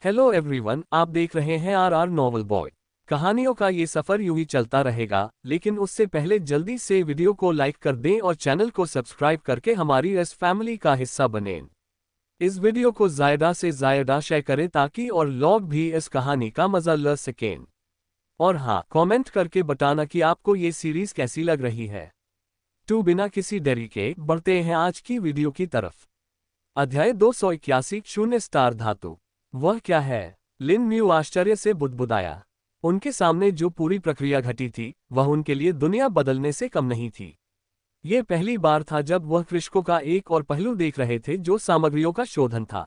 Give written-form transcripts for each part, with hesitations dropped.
Hello everyone, आप देख रहे हैं आर नॉवल बॉय। कहानियों का ये सफर यूं ही चलता रहेगा, लेकिन उससे पहले जल्दी से वीडियो को लाइक कर दें और चैनल को सब्सक्राइब करके हमारी इस फैमिली का हिस्सा बनें। इस वीडियो को ज़्यादा से ज़्यादा शेयर करें ताकि और लोग भी इस कहानी का मजा ले सकें। और हाँ, कमेंट करके बताना कि आपको ये सीरीज कैसी लग रही है। तो बिना किसी देरी के बढ़ते हैं आज की वीडियो की तरफ। अध्याय 281 शून्य स्टार धातु। वह क्या है? लिन म्यू आश्चर्य से बुदबुदाया। उनके सामने जो पूरी प्रक्रिया घटी थी वह उनके लिए दुनिया बदलने से कम नहीं थी। ये पहली बार था जब वह कृषकों का एक और पहलू देख रहे थे जो सामग्रियों का शोधन था।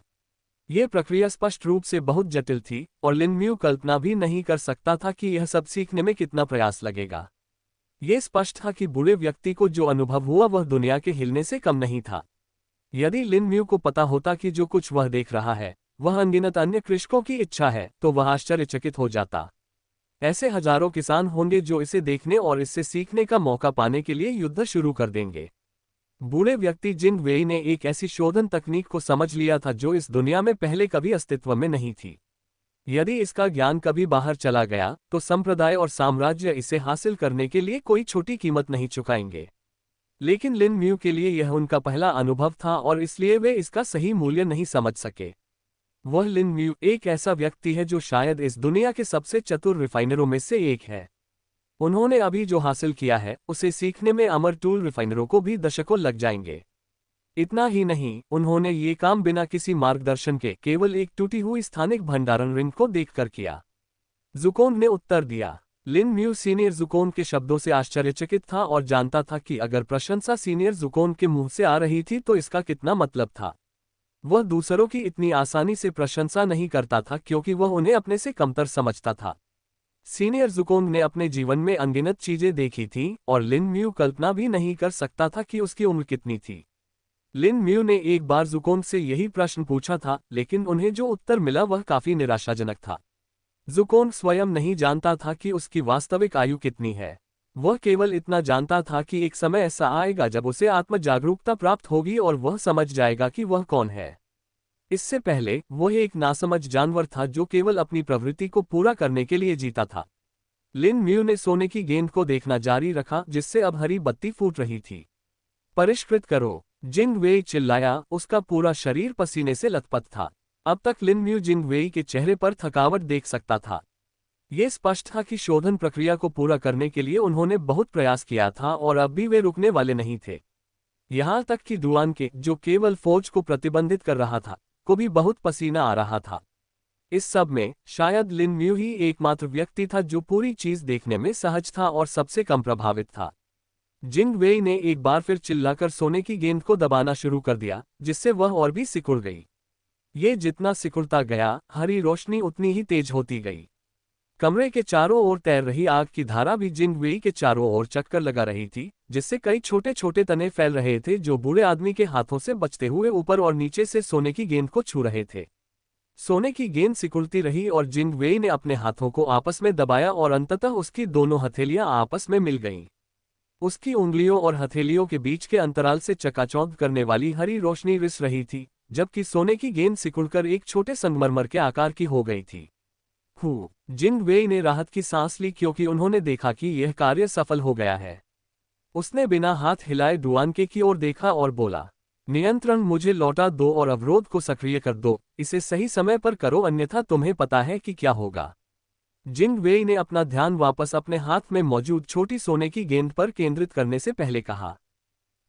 ये प्रक्रिया स्पष्ट रूप से बहुत जटिल थी और लिन म्यू कल्पना भी नहीं कर सकता था कि यह सब सीखने में कितना प्रयास लगेगा। ये स्पष्ट था कि बुरे व्यक्ति को जो अनुभव हुआ वह दुनिया के हिलने से कम नहीं था। यदि लिन म्यू को पता होता कि जो कुछ वह देख रहा है वह अनगिनत अन्य कृषकों की इच्छा है तो वह आश्चर्यचकित हो जाता। ऐसे हजारों किसान होंगे जो इसे देखने और इससे सीखने का मौका पाने के लिए युद्ध शुरू कर देंगे। बूढ़े व्यक्ति जिंग वेई ने एक ऐसी शोधन तकनीक को समझ लिया था जो इस दुनिया में पहले कभी अस्तित्व में नहीं थी। यदि इसका ज्ञान कभी बाहर चला गया तो संप्रदाय और साम्राज्य इसे हासिल करने के लिए कोई छोटी कीमत नहीं चुकाएंगे। लेकिन लिन म्यू के लिए यह उनका पहला अनुभव था और इसलिए वे इसका सही मूल्य नहीं समझ सके। वह लिन म्यू एक ऐसा व्यक्ति है जो शायद इस दुनिया के सबसे चतुर रिफाइनरों में से एक है। उन्होंने अभी जो हासिल किया है उसे सीखने में अमर टूल रिफाइनरों को भी दशकों लग जाएंगे। इतना ही नहीं, उन्होंने ये काम बिना किसी मार्गदर्शन के केवल एक टूटी हुई स्थानिक भंडारण रिंग को देखकर किया। जुकोन ने उत्तर दिया। लिन म्यू सीनियर जुकोन के शब्दों से आश्चर्यचकित था और जानता था कि अगर प्रशंसा सीनियर जुकोन के मुंह से आ रही थी तो इसका कितना मतलब था। वह दूसरों की इतनी आसानी से प्रशंसा नहीं करता था क्योंकि वह उन्हें अपने से कमतर समझता था। सीनियर जुकोन ने अपने जीवन में अनगिनत चीजें देखी थीं और लिन म्यू कल्पना भी नहीं कर सकता था कि उसकी उम्र कितनी थी। लिन म्यू ने एक बार जुकोन से यही प्रश्न पूछा था, लेकिन उन्हें जो उत्तर मिला वह काफी निराशाजनक था। जुकोन स्वयं नहीं जानता था कि उसकी वास्तविक आयु कितनी है। वह केवल इतना जानता था कि एक समय ऐसा आएगा जब उसे आत्म जागरूकता प्राप्त होगी और वह समझ जाएगा कि वह कौन है। इससे पहले वह एक नासमझ जानवर था जो केवल अपनी प्रवृत्ति को पूरा करने के लिए जीता था। लिन म्यू ने सोने की गेंद को देखना जारी रखा जिससे अब हरी बत्ती फूट रही थी। परिष्कृत करो, जिंग वेई चिल्लाया। उसका पूरा शरीर पसीने से लथपथ था। अब तक लिन म्यू जिंग वेई के चेहरे पर थकावट देख सकता था। ये स्पष्ट था कि शोधन प्रक्रिया को पूरा करने के लिए उन्होंने बहुत प्रयास किया था और अब भी वे रुकने वाले नहीं थे। यहाँ तक कि दुआन के, जो केवल फौज को प्रतिबंधित कर रहा था, को भी बहुत पसीना आ रहा था। इस सब में शायद लिन म्यू ही एकमात्र व्यक्ति था जो पूरी चीज देखने में सहज था और सबसे कम प्रभावित था। जिंग वेई ने एक बार फिर चिल्लाकर सोने की गेंद को दबाना शुरू कर दिया, जिससे वह और भी सिकुड़ गई। ये जितना सिकुड़ता गया, हरी रोशनी उतनी ही तेज होती गई। कमरे के चारों ओर तैर रही आग की धारा भी जिंग वेई के चारों ओर चक्कर लगा रही थी, जिससे कई छोटे छोटे तने फैल रहे थे जो बूढ़े आदमी के हाथों से बचते हुए ऊपर और नीचे से सोने की गेंद को छू रहे थे। सोने की गेंद सिकुड़ती रही और जिंग वेई ने अपने हाथों को आपस में दबाया और अंततः उसकी दोनों हथेलियां आपस में मिल गईं। उसकी उंगलियों और हथेलियों के बीच के अंतराल से चकाचौंध करने वाली हरी रोशनी रिस रही थी, जबकि सोने की गेंद सिकुड़कर एक छोटे संगमरमर के आकार की हो गई थी। जिंग वेई ने राहत की सांस ली क्योंकि उन्होंने देखा कि यह कार्य सफल हो गया है। उसने बिना हाथ हिलाए दुआन के की ओर देखा और बोला, नियंत्रण मुझे लौटा दो और अवरोध को सक्रिय कर दो। इसे सही समय पर करो, अन्यथा तुम्हें पता है कि क्या होगा। जिंग वेई ने अपना ध्यान वापस अपने हाथ में मौजूद छोटी सोने की गेंद पर केंद्रित करने से पहले कहा।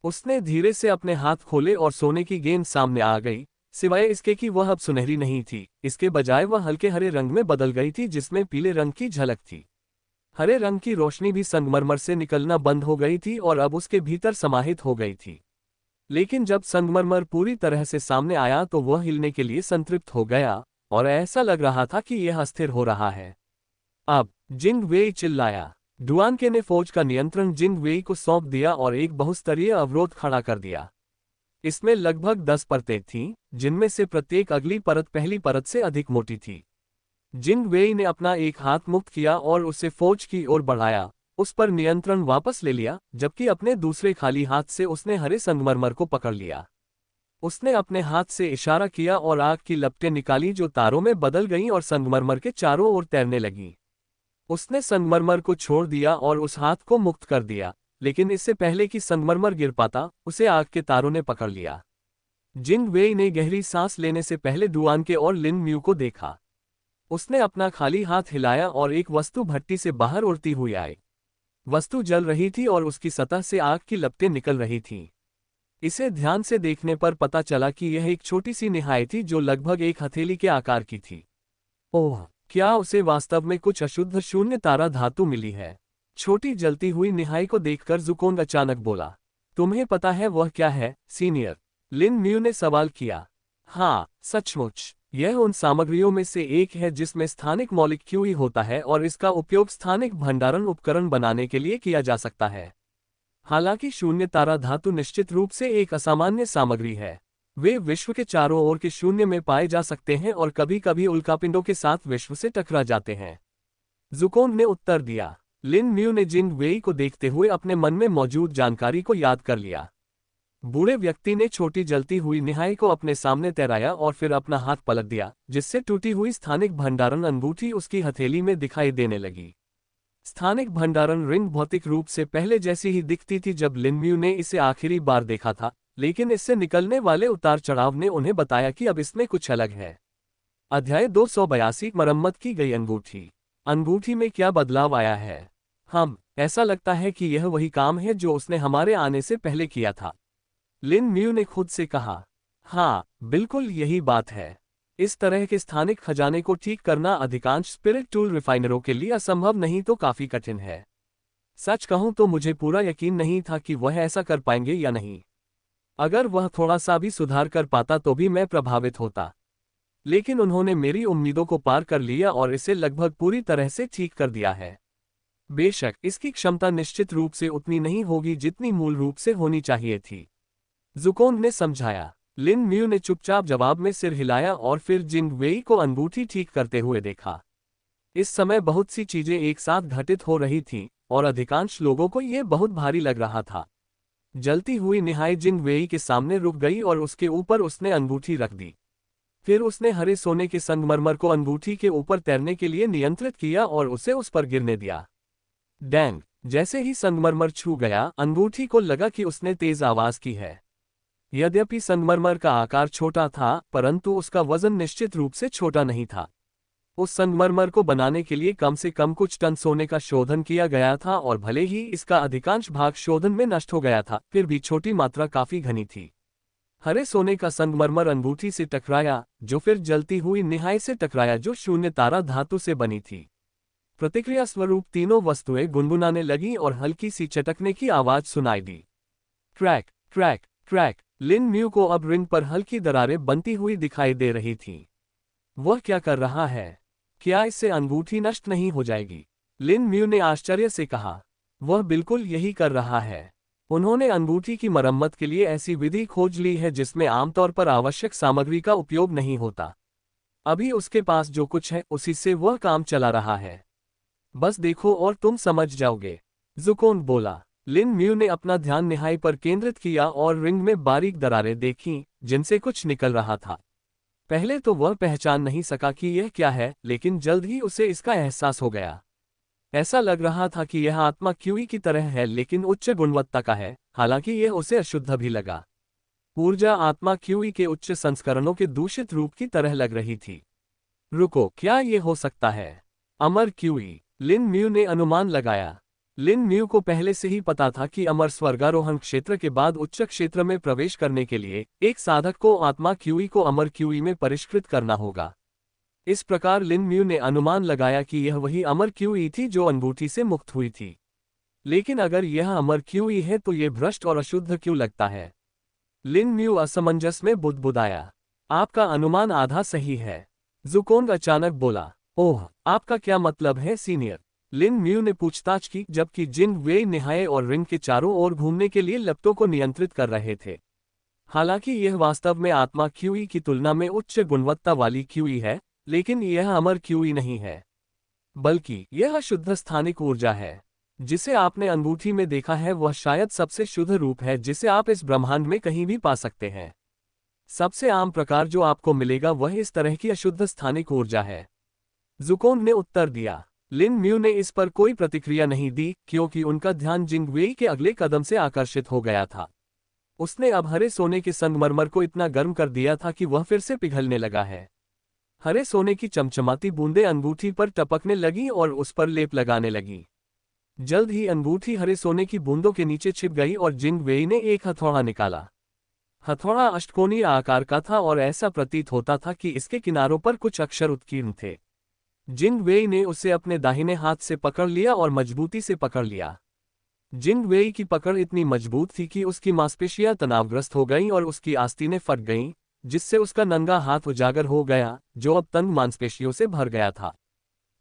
उसने धीरे से अपने हाथ खोले और सोने की गेंद सामने आ गई। सिवाय इसके कि वह अब सुनहरी नहीं थी, इसके बजाय वह हल्के हरे रंग में बदल गई थी जिसमें पीले रंग की झलक थी। हरे रंग की रोशनी भी संगमरमर से निकलना बंद हो गई थी और अब उसके भीतर समाहित हो गई थी। लेकिन जब संगमरमर पूरी तरह से सामने आया तो वह हिलने के लिए संतृप्त हो गया और ऐसा लग रहा था कि यह अस्थिर हो रहा है। अब, जिंग वेई चिल्लाया। डुआनके ने फौज का नियंत्रण जिंग वेई को सौंप दिया और एक बहुस्तरीय अवरोध खड़ा कर दिया। इसमें लगभग 10 परतें थीं, जिनमें से प्रत्येक अगली परत पहली परत से अधिक मोटी थी। जिंग वेई ने अपना एक हाथ मुक्त किया और उसे फौज की ओर बढ़ाया, उस पर नियंत्रण वापस ले लिया, जबकि अपने दूसरे खाली हाथ से उसने हरे संगमरमर को पकड़ लिया। उसने अपने हाथ से इशारा किया और आग की लपटें निकाली जो तारों में बदल गईं और संगमरमर के चारों ओर तैरने लगीं। उसने संगमरमर को छोड़ दिया और उस हाथ को मुक्त कर दिया, लेकिन इससे पहले कि संगमरमर गिर पाता, उसे आग के तारों ने पकड़ लिया। जिंग वेई ने गहरी सांस लेने से पहले डुआन के और लिन म्यू को देखा। उसने अपना खाली हाथ हिलाया और एक वस्तु भट्टी से बाहर उड़ती हुई आई। वस्तु जल रही थी और उसकी सतह से आग की लपटें निकल रही थीं। इसे ध्यान से देखने पर पता चला कि यह एक छोटी सी निहाई थी जो लगभग एक हथेली के आकार की थी। ओह, क्या उसे वास्तव में कुछ अशुद्ध शून्य तारा धातु मिली है? छोटी जलती हुई निहाई को देखकर ज़ुकोंग अचानक बोला। तुम्हें पता है वह क्या है, सीनियर? लिन म्यू ने सवाल किया। हाँ, सचमुच, यह उन सामग्रियों में से एक है जिसमें स्थानिक मॉलिक्यूल होता है और इसका उपयोग स्थानिक भंडारण उपकरण बनाने के लिए किया जा सकता है। हालांकि शून्य तारा धातु निश्चित रूप से एक असामान्य सामग्री है। वे विश्व के चारों ओर के शून्य में पाए जा सकते हैं और कभी कभी उल्कापिंडों के साथ विश्व से टकरा जाते हैं। ज़ुकोंग ने उत्तर दिया। लिन म्यू ने जिंग वेई को देखते हुए अपने मन में मौजूद जानकारी को याद कर लिया। बूढ़े व्यक्ति ने छोटी जलती हुई निहाई को अपने सामने तैराया और फिर अपना हाथ पलट दिया, जिससे टूटी हुई स्थानिक भंडारण अंगूठी उसकी हथेली में दिखाई देने लगी। स्थानिक भंडारण रिंग भौतिक रूप से पहले जैसी ही दिखती थी जब लिन म्यू ने इसे आखिरी बार देखा था, लेकिन इससे निकलने वाले उतार चढ़ाव ने उन्हें बताया कि अब इसमें कुछ अलग है। अध्याय 282 मरम्मत की गई अंगूठी। अंगूठी में क्या बदलाव आया है? ऐसा लगता है कि यह वही काम है जो उसने हमारे आने से पहले किया था, लिन म्यू ने खुद से कहा। हाँ, बिल्कुल यही बात है। इस तरह के स्थानिक खजाने को ठीक करना अधिकांश स्पिरिट टूल रिफाइनरों के लिए असंभव नहीं तो काफी कठिन है। सच कहूं तो मुझे पूरा यकीन नहीं था कि वह ऐसा कर पाएंगे या नहीं। अगर वह थोड़ा सा भी सुधार कर पाता तो भी मैं प्रभावित होता, लेकिन उन्होंने मेरी उम्मीदों को पार कर लिया और इसे लगभग पूरी तरह से ठीक कर दिया है। बेशक इसकी क्षमता निश्चित रूप से उतनी नहीं होगी जितनी मूल रूप से होनी चाहिए थी, ज़ुकोंग ने समझाया। लिन म्यू ने चुपचाप जवाब में सिर हिलाया और फिर जिंग वेई को अंगूठी ठीक करते हुए देखा। इस समय बहुत सी चीजें एक साथ घटित हो रही थीं और अधिकांश लोगों को यह बहुत भारी लग रहा था। जलती हुई निहाई जिंग वेई के सामने रुक गई और उसके ऊपर उसने अंगूठी रख दी। फिर उसने हरे सोने के संगमरमर को अंगूठी के ऊपर तैरने के लिए नियंत्रित किया और उसे उस पर गिरने दिया। डैंग! जैसे ही संगमरमर छू गया, अंगूठी को लगा कि उसने तेज आवाज की है। यद्यपि संगमरमर का आकार छोटा था, परंतु उसका वजन निश्चित रूप से छोटा नहीं था। उस संगमरमर को बनाने के लिए कम से कम कुछ टन सोने का शोधन किया गया था और भले ही इसका अधिकांश भाग शोधन में नष्ट हो गया था, फिर भी छोटी मात्रा काफी घनी थी। हरे सोने का संगमरमर अंगूठी से टकराया, जो फिर जलती हुई निहाई से टकराया जो शून्य तारा धातु से बनी थी। प्रतिक्रिया स्वरूप तीनों वस्तुएं गुनगुनाने लगीं और हल्की सी चटकने की आवाज सुनाई दी। Crack crack crack! Lin Mu को अब रिंग पर हल्की दरारें बनती हुई दिखाई दे रही थीं। वह क्या कर रहा है? क्या इससे अंगूठी नष्ट नहीं हो जाएगी? लिन म्यू ने आश्चर्य से कहा। वह बिल्कुल यही कर रहा है। उन्होंने अंगूठी की मरम्मत के लिए ऐसी विधि खोज ली है जिसमें आमतौर पर आवश्यक सामग्री का उपयोग नहीं होता। अभी उसके पास जो कुछ है उसी से वह काम चला रहा है। बस देखो और तुम समझ जाओगे, ज़ुकोंग बोला। लिन म्यू ने अपना ध्यान निहाई पर केंद्रित किया और रिंग में बारीक दरारें देखीं, जिनसे कुछ निकल रहा था। पहले तो वह पहचान नहीं सका कि यह क्या है, लेकिन जल्द ही उसे इसका एहसास हो गया। ऐसा लग रहा था कि यह आत्मा क्यूई की तरह है, लेकिन उच्च गुणवत्ता का है, हालांकि यह उसे अशुद्ध भी लगा। ऊर्जा आत्मा क्यूई के उच्च संस्करणों के दूषित रूप की तरह लग रही थी। रुको, क्या यह हो सकता है? अमर क्यूई, लिन म्यू ने अनुमान लगाया। लिन म्यू को पहले से ही पता था कि अमर स्वर्गारोहण क्षेत्र के बाद उच्च क्षेत्र में प्रवेश करने के लिए एक साधक को आत्मा क्यूई को अमर क्यूई में परिष्कृत करना होगा। इस प्रकार लिन म्यू ने अनुमान लगाया कि यह वही अमर क्यूई थी जो अंगूठी से मुक्त हुई थी। लेकिन अगर यह अमर क्यूई है तो यह भ्रष्ट और अशुद्ध क्यों लगता है? लिन म्यू असमंजस में बुदबुदाया। आपका अनुमान आधा सही है, ज़ुकोंग अचानक बोला। ओह, आपका क्या मतलब है, सीनियर? लिन म्यू ने पूछताछ की, जबकि जिंग वेई निहाई और रिंग के चारों ओर घूमने के लिए लपटों को नियंत्रित कर रहे थे। हालांकि यह वास्तव में आत्मा क्यूई की तुलना में उच्च गुणवत्ता वाली क्यूई है, लेकिन यह अमर क्यूई नहीं है, बल्कि यह शुद्ध स्थानिक ऊर्जा है। जिसे आपने अंगूठी में देखा है वह शायद सबसे शुद्ध रूप है जिसे आप इस ब्रह्मांड में कहीं भी पा सकते हैं। सबसे आम प्रकार जो आपको मिलेगा वह इस तरह की अशुद्ध स्थानिक ऊर्जा है। ज़ुकोंग ने उत्तर दिया। लिन म्यू ने इस पर कोई प्रतिक्रिया नहीं दी क्योंकि उनका ध्यान जिंग वेई के अगले कदम से आकर्षित हो गया था। उसने अब हरे सोने के संगमरमर को इतना गर्म कर दिया था कि वह फिर से पिघलने लगा है। हरे सोने की चमचमाती बूंदें अंगूठी पर टपकने लगीं और उस पर लेप लगाने लगीं। जल्द ही अंगूठी हरे सोने की बूंदों के नीचे छिप गई और जिंग वेई ने एक हथौड़ा निकाला। हथौड़ा अष्टकोणीय आकार का था और ऐसा प्रतीत होता था कि इसके किनारों पर कुछ अक्षर उत्कीर्ण थे। जिंग वेई ने उसे अपने दाहिने हाथ से पकड़ लिया और मजबूती से पकड़ लिया। जिंग वेई की पकड़ इतनी मजबूत थी कि उसकी मांसपेशियां तनावग्रस्त हो गईं और उसकी आस्तीनें फट गईं, जिससे उसका नंगा हाथ उजागर हो गया, जो अब तंग मांसपेशियों से भर गया था।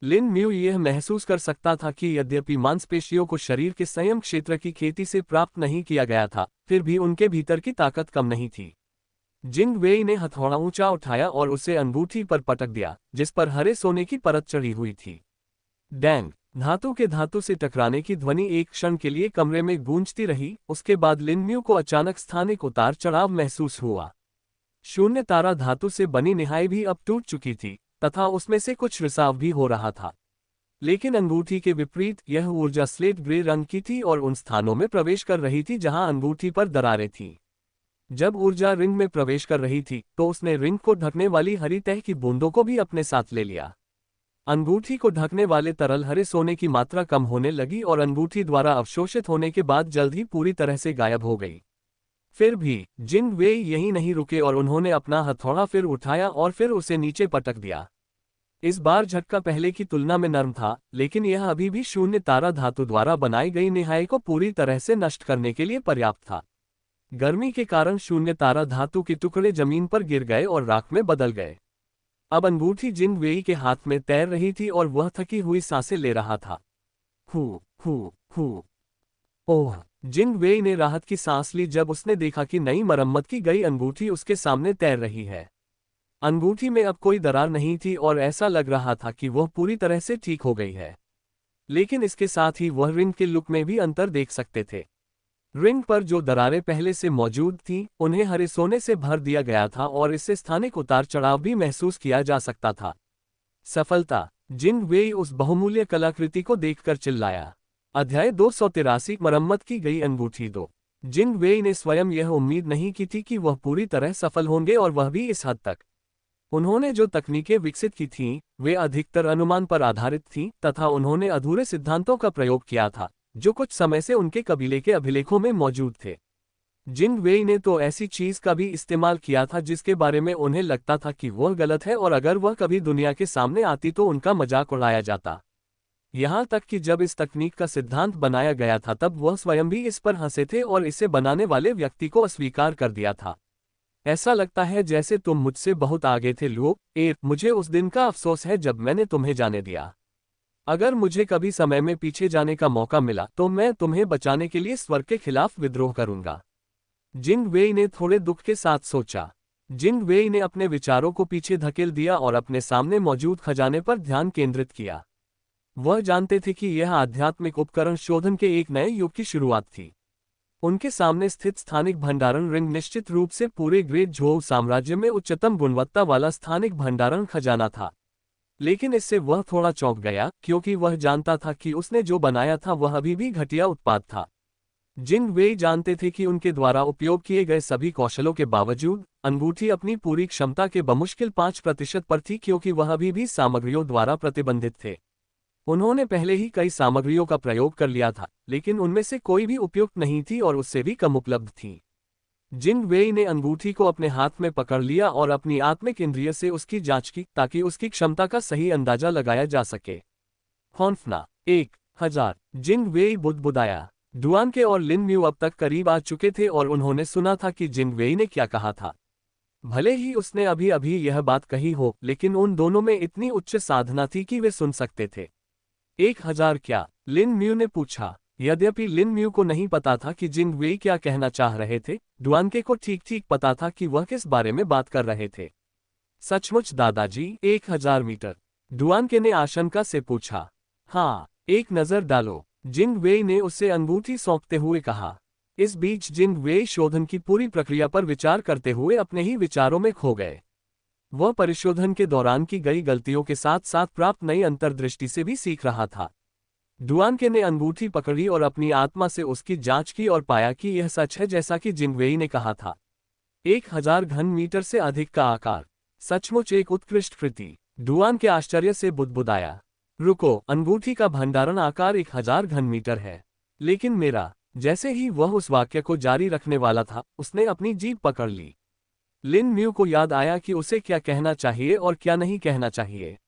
लिन म्यू यह महसूस कर सकता था कि यद्यपि मांसपेशियों को शरीर के संयम क्षेत्र की खेती से प्राप्त नहीं किया गया था, फिर भी उनके भीतर की ताकत कम नहीं थी। जिंग वेई ने हथौड़ा ऊंचा उठाया और उसे अंगूठी पर पटक दिया, जिस पर हरे सोने की परत चढ़ी हुई थी। डैंग! धातु के धातु से टकराने की ध्वनि एक क्षण के लिए कमरे में गूंजती रही। उसके बाद लिन म्यू को अचानक स्थानिक उतार चढ़ाव महसूस हुआ। शून्य तारा धातु से बनी निहाई भी अब टूट चुकी थी तथा उसमें से कुछ रिसाव भी हो रहा था। लेकिन अंगूठी के विपरीत यह ऊर्जा स्लेट ग्रे रंग की थी और उन स्थानों में प्रवेश कर रही थी जहां अंगूठी पर दरारें थीं। जब ऊर्जा रिंग में प्रवेश कर रही थी तो उसने रिंग को ढकने वाली हरी तह की बूंदों को भी अपने साथ ले लिया। अंगूठी को ढकने वाले तरल हरे सोने की मात्रा कम होने लगी और अंगूठी द्वारा अवशोषित होने के बाद जल्द ही पूरी तरह से गायब हो गई। फिर भी जिंग वेई यहीं नहीं रुके और उन्होंने अपना हथौड़ा फिर उठाया और फिर उसे नीचे पटक दिया। इस बार झटका पहले की तुलना में नरम था, लेकिन यह अभी भी शून्य तारा धातु द्वारा बनाई गई निहाई को पूरी तरह से नष्ट करने के लिए पर्याप्त था। गर्मी के कारण शून्य तारा धातु के टुकड़े जमीन पर गिर गए और राख में बदल गए। अब अंगूठी जिंग वेई के हाथ में तैर रही थी और वह थकी हुई सांसें ले रहा था। हू हू हू। ओह! जिंग वेई ने राहत की सांस ली जब उसने देखा कि नई मरम्मत की गई अंगूठी उसके सामने तैर रही है। अंगूठी में अब कोई दरार नहीं थी और ऐसा लग रहा था कि वह पूरी तरह से ठीक हो गई है। लेकिन इसके साथ ही वह रिंग के लुक में भी अंतर देख सकते थे। रिंग पर जो दरारें पहले से मौजूद थीं, उन्हें हरे सोने से भर दिया गया था और इससे स्थानिक उतार चढ़ाव भी महसूस किया जा सकता था। सफलता! जिंग वेई उस बहुमूल्य कलाकृति को देखकर चिल्लाया। अध्याय 283 मरम्मत की गई अंगूठी 2। जिंग वेई ने स्वयं यह उम्मीद नहीं की थी कि वह पूरी तरह सफल होंगे और वह भी इस हद तक। उन्होंने जो तकनीकें विकसित की थीं, वे अधिकतर अनुमान पर आधारित थीं तथा उन्होंने अधूरे सिद्धांतों का प्रयोग किया था, जो कुछ समय से उनके कबीले के अभिलेखों में मौजूद थे। जिंग वेई ने तो ऐसी चीज का भी इस्तेमाल किया था जिसके बारे में उन्हें लगता था कि वह गलत है और अगर वह कभी दुनिया के सामने आती तो उनका मजाक उड़ाया जाता। यहाँ तक कि जब इस तकनीक का सिद्धांत बनाया गया था तब वह स्वयं भी इस पर हंसे थे और इसे बनाने वाले व्यक्ति को अस्वीकार कर दिया था। ऐसा लगता है जैसे तुम मुझसे बहुत आगे थे लुओ। मुझे उस दिन का अफसोस है जब मैंने तुम्हें जाने दिया। अगर मुझे कभी समय में पीछे जाने का मौका मिला तो मैं तुम्हें बचाने के लिए स्वर्ग के खिलाफ विद्रोह करूंगा। जिंग वेई ने थोड़े दुख के साथ सोचा। जिंग वेई ने अपने विचारों को पीछे धकेल दिया और अपने सामने मौजूद खजाने पर ध्यान केंद्रित किया। वह जानते थे कि यह आध्यात्मिक उपकरण शोधन के एक नए युग की शुरुआत थी। उनके सामने स्थित स्थानिक भंडारण रिंग निश्चित रूप से पूरे ग्रेट झोउ साम्राज्य में उच्चतम गुणवत्ता वाला स्थानिक भंडारण खजाना था। लेकिन इससे वह थोड़ा चौंक गया क्योंकि वह जानता था कि उसने जो बनाया था वह अभी भी घटिया उत्पाद था। जिंग वेई जानते थे कि उनके द्वारा उपयोग किए गए सभी कौशलों के बावजूद अंगूठी अपनी पूरी क्षमता के बमुश्किल 5% पर थी क्योंकि वह अभी भी सामग्रियों द्वारा प्रतिबंधित थे। उन्होंने पहले ही कई सामग्रियों का प्रयोग कर लिया था, लेकिन उनमें से कोई भी उपयुक्त नहीं थी और उससे भी कम उपलब्ध थी। जिंग वेई ने अंगूठी को अपने हाथ में पकड़ लिया और अपनी आत्मिक इंद्रिय से उसकी जांच की ताकि उसकी क्षमता का सही अंदाजा लगाया जा सके। हॉन्फना 1000। जिंग वेई बुदबुदाया। डुआन के और लिन म्यू अब तक करीब आ चुके थे और उन्होंने सुना था कि जिंग वेई ने क्या कहा था। भले ही उसने अभी अभी यह बात कही हो, लेकिन उन दोनों में इतनी उच्च साधना थी कि वे सुन सकते थे। 1000 क्या? लिन म्यू ने पूछा। यद्यपि लिन म्यू को नहीं पता था कि जिंग वेई क्या कहना चाह रहे थे, डुआनके को ठीक ठीक पता था कि वह किस बारे में बात कर रहे थे। सचमुच दादाजी, 1000 मीटर? डुआनके ने आशंका से पूछा। हाँ, एक नजर डालो। जिंग वेई ने उसे अंगूठी सौंपते हुए कहा। इस बीच जिन वेई शोधन की पूरी प्रक्रिया पर विचार करते हुए अपने ही विचारों में खो गए। वह परिशोधन के दौरान की गई गलतियों के साथ साथ प्राप्त नई अंतर्दृष्टि से भी सीख रहा था। डुआनके ने अंगूठी पकड़ी और अपनी आत्मा से उसकी जांच की और पाया कि यह सच है जैसा कि जिनवेई ने कहा था। 1000 घन मीटर से अधिक का आकार, सचमुच एक उत्कृष्ट कृति। डुआन के आश्चर्य से बुदबुदाया। रुको, अंगूठी का भंडारण आकार 1000 घन मीटर है। लेकिन मेरा। जैसे ही वह उस वाक्य को जारी रखने वाला था, उसने अपनी जीभ पकड़ ली। लिन म्यू को याद आया कि उसे क्या कहना चाहिए और क्या नहीं कहना चाहिए।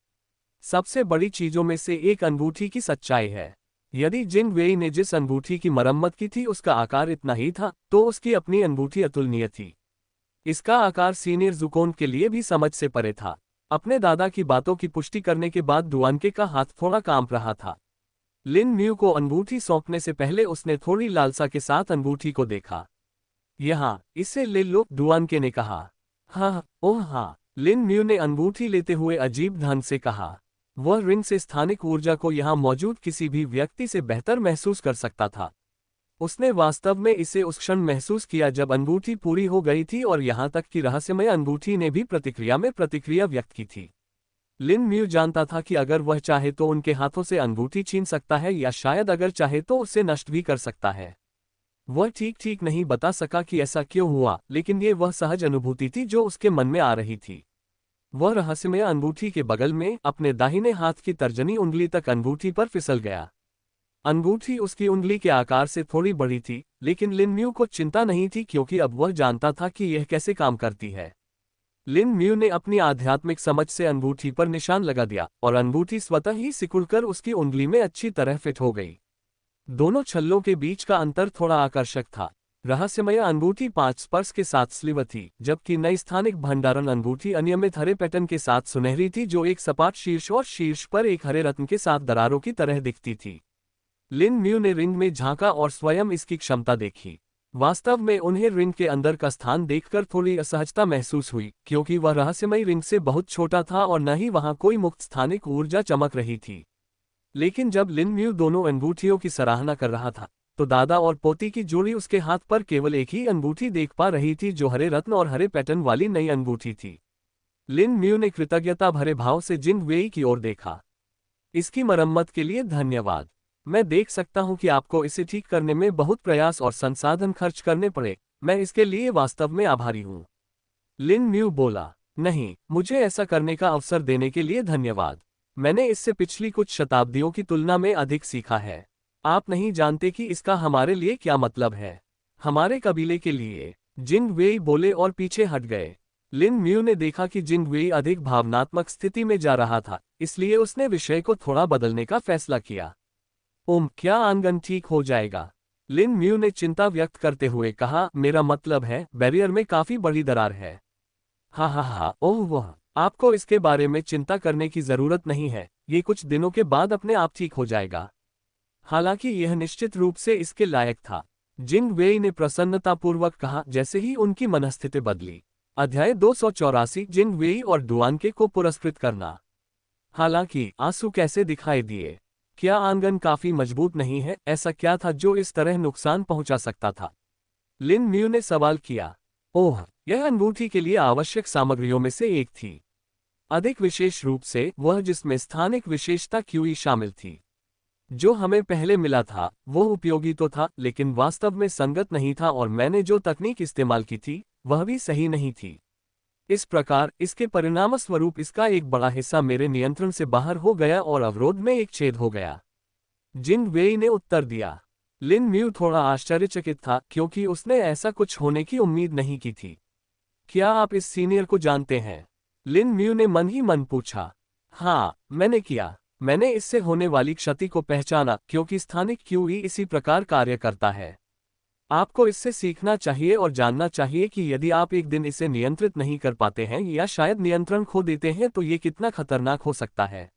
सबसे बड़ी चीजों में से एक अंगूठी की सच्चाई है। यदि जिन वेई ने जिस अंगूठी की मरम्मत की थी उसका आकार इतना ही था, तो उसकी अपनी अंगूठी अतुलनीय थी। इसका आकार सीनियर जुकोन के लिए भी समझ से परे था। अपने दादा की बातों की पुष्टि करने के बाद डुआनके का हाथ थोड़ा कांप रहा था। लिन म्यू को अंगूठी सौंपने से पहले उसने थोड़ी लालसा के साथ अंगूठी को देखा। यहाँ, इसे ले लो, डुआनके ने कहा। हाँ, ओह हाँ, लिन म्यू ने अंगूठी लेते हुए अजीब ढंग से कहा। वह रिंग से स्थानिक ऊर्जा को यहाँ मौजूद किसी भी व्यक्ति से बेहतर महसूस कर सकता था। उसने वास्तव में इसे उस क्षण महसूस किया जब अंगूठी पूरी हो गई थी और यहाँ तक कि रहस्यमय अंगूठी ने भी प्रतिक्रिया में प्रतिक्रिया व्यक्त की थी। लिन म्यू जानता था कि अगर वह चाहे तो उनके हाथों से अंगूठी छीन सकता है या शायद अगर चाहे तो उसे नष्ट भी कर सकता है। वह ठीक नहीं बता सका कि ऐसा क्यों हुआ, लेकिन ये वह सहज अनुभूति थी जो उसके मन में आ रही थी। वह रहस्यमय अंगूठी के बगल में अपने दाहिने हाथ की तर्जनी उंगली तक अंगूठी पर फिसल गया। अंगूठी उसकी उंगली के आकार से थोड़ी बड़ी थी, लेकिन लिन म्यू को चिंता नहीं थी क्योंकि अब वह जानता था कि यह कैसे काम करती है। लिन म्यू ने अपनी आध्यात्मिक समझ से अंगूठी पर निशान लगा दिया और अंगूठी स्वतः ही सिकुड़कर उसकी उंगली में अच्छी तरह फिट हो गई। दोनों छल्लों के बीच का अंतर थोड़ा आकर्षक था। रहस्यमय अंगूठी 5 स्पर्श के साथ स्लीव थी, जबकि नई स्थानिक भंडारण अंगूठी अनियमित हरे पैटर्न के साथ सुनहरी थी जो एक सपाट शीर्ष और शीर्ष पर एक हरे रत्न के साथ दरारों की तरह दिखती थी। लिन म्यू ने रिंग में झांका और स्वयं इसकी क्षमता देखी। वास्तव में उन्हें रिंग के अंदर का स्थान देखकर थोड़ी असहजता महसूस हुई, क्योंकि वह रहस्यमय रिंग से बहुत छोटा था और न ही वहां कोई मुक्त स्थानिक ऊर्जा चमक रही थी। लेकिन जब लिन म्यू दोनों अंगूठियों की सराहना कर रहा था, तो दादा और पोती की जोड़ी उसके हाथ पर केवल एक ही अंगूठी देख पा रही थी जो हरे रत्न और हरे पैटर्न वाली नई अंगूठी थी। लिन म्यू ने कृतज्ञता भरे भाव से जिन वेई की ओर देखा। इसकी मरम्मत के लिए धन्यवाद। मैं देख सकता हूं कि आपको इसे ठीक करने में बहुत प्रयास और संसाधन खर्च करने पड़े। मैं इसके लिए वास्तव में आभारी हूं। लिन म्यू बोला। नहीं, मुझे ऐसा करने का अवसर देने के लिए धन्यवाद। मैंने इससे पिछली कुछ शताब्दियों की तुलना में अधिक सीखा है। आप नहीं जानते कि इसका हमारे लिए क्या मतलब है। हमारे कबीले के लिए। जिन वेई बोले और पीछे हट गए। लिन म्यू ने देखा कि जिन वेई अधिक भावनात्मक स्थिति में जा रहा था, इसलिए उसने विषय को थोड़ा बदलने का फैसला किया। क्या आंगन ठीक हो जाएगा? लिन म्यू ने चिंता व्यक्त करते हुए कहा, मेरा मतलब है, बैरियर में काफी बड़ी दरार है। हाँ, ओह वह, आपको इसके बारे में चिंता करने की जरूरत नहीं है, ये कुछ दिनों के बाद अपने आप ठीक हो जाएगा। हालांकि यह निश्चित रूप से इसके लायक था, जिन वेई ने प्रसन्नतापूर्वक कहा जैसे ही उनकी मनस्थिति बदली। अध्याय 284 जिन वेई और डुआनके को पुरस्कृत करना। हालांकि आंसू कैसे दिखाई दिए? क्या आंगन काफी मजबूत नहीं है? ऐसा क्या था जो इस तरह नुकसान पहुंचा सकता था? लिन म्यू ने सवाल किया। ओह, यह अंगूठी के लिए आवश्यक सामग्रियों में से एक थी। अधिक विशेष रूप से वह जिसमें स्थानिक विशेषता क्यूई शामिल थी। जो हमें पहले मिला था वह उपयोगी तो था, लेकिन वास्तव में संगत नहीं था और मैंने जो तकनीक इस्तेमाल की थी वह भी सही नहीं थी। इस प्रकार इसके परिणामस्वरूप इसका एक बड़ा हिस्सा मेरे नियंत्रण से बाहर हो गया और अवरोध में एक छेद हो गया। जिन वेई ने उत्तर दिया। लिन म्यू थोड़ा आश्चर्यचकित था क्योंकि उसने ऐसा कुछ होने की उम्मीद नहीं की थी। क्या आप इस सीनियर को जानते हैं? लिन म्यू ने मन ही मन पूछा। हाँ, मैंने किया। मैंने इससे होने वाली क्षति को पहचाना क्योंकि स्थानिक क्यूई इसी प्रकार कार्य करता है। आपको इससे सीखना चाहिए और जानना चाहिए कि यदि आप एक दिन इसे नियंत्रित नहीं कर पाते हैं या शायद नियंत्रण खो देते हैं तो ये कितना खतरनाक हो सकता है।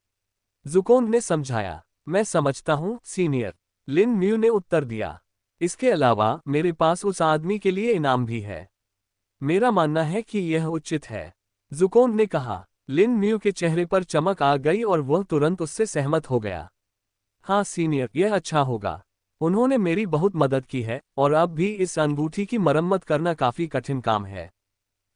जुकोन ने समझाया। मैं समझता हूँ, सीनियर। लिन म्यू ने उत्तर दिया। इसके अलावा मेरे पास उस आदमी के लिए इनाम भी है। मेरा मानना है कि यह उचित है, जुकोन ने कहा। लिन म्यू के चेहरे पर चमक आ गई और वह तुरंत उससे सहमत हो गया। हाँ सीनियर, यह अच्छा होगा। उन्होंने मेरी बहुत मदद की है और अब भी इस अंगूठी की मरम्मत करना काफी कठिन काम है।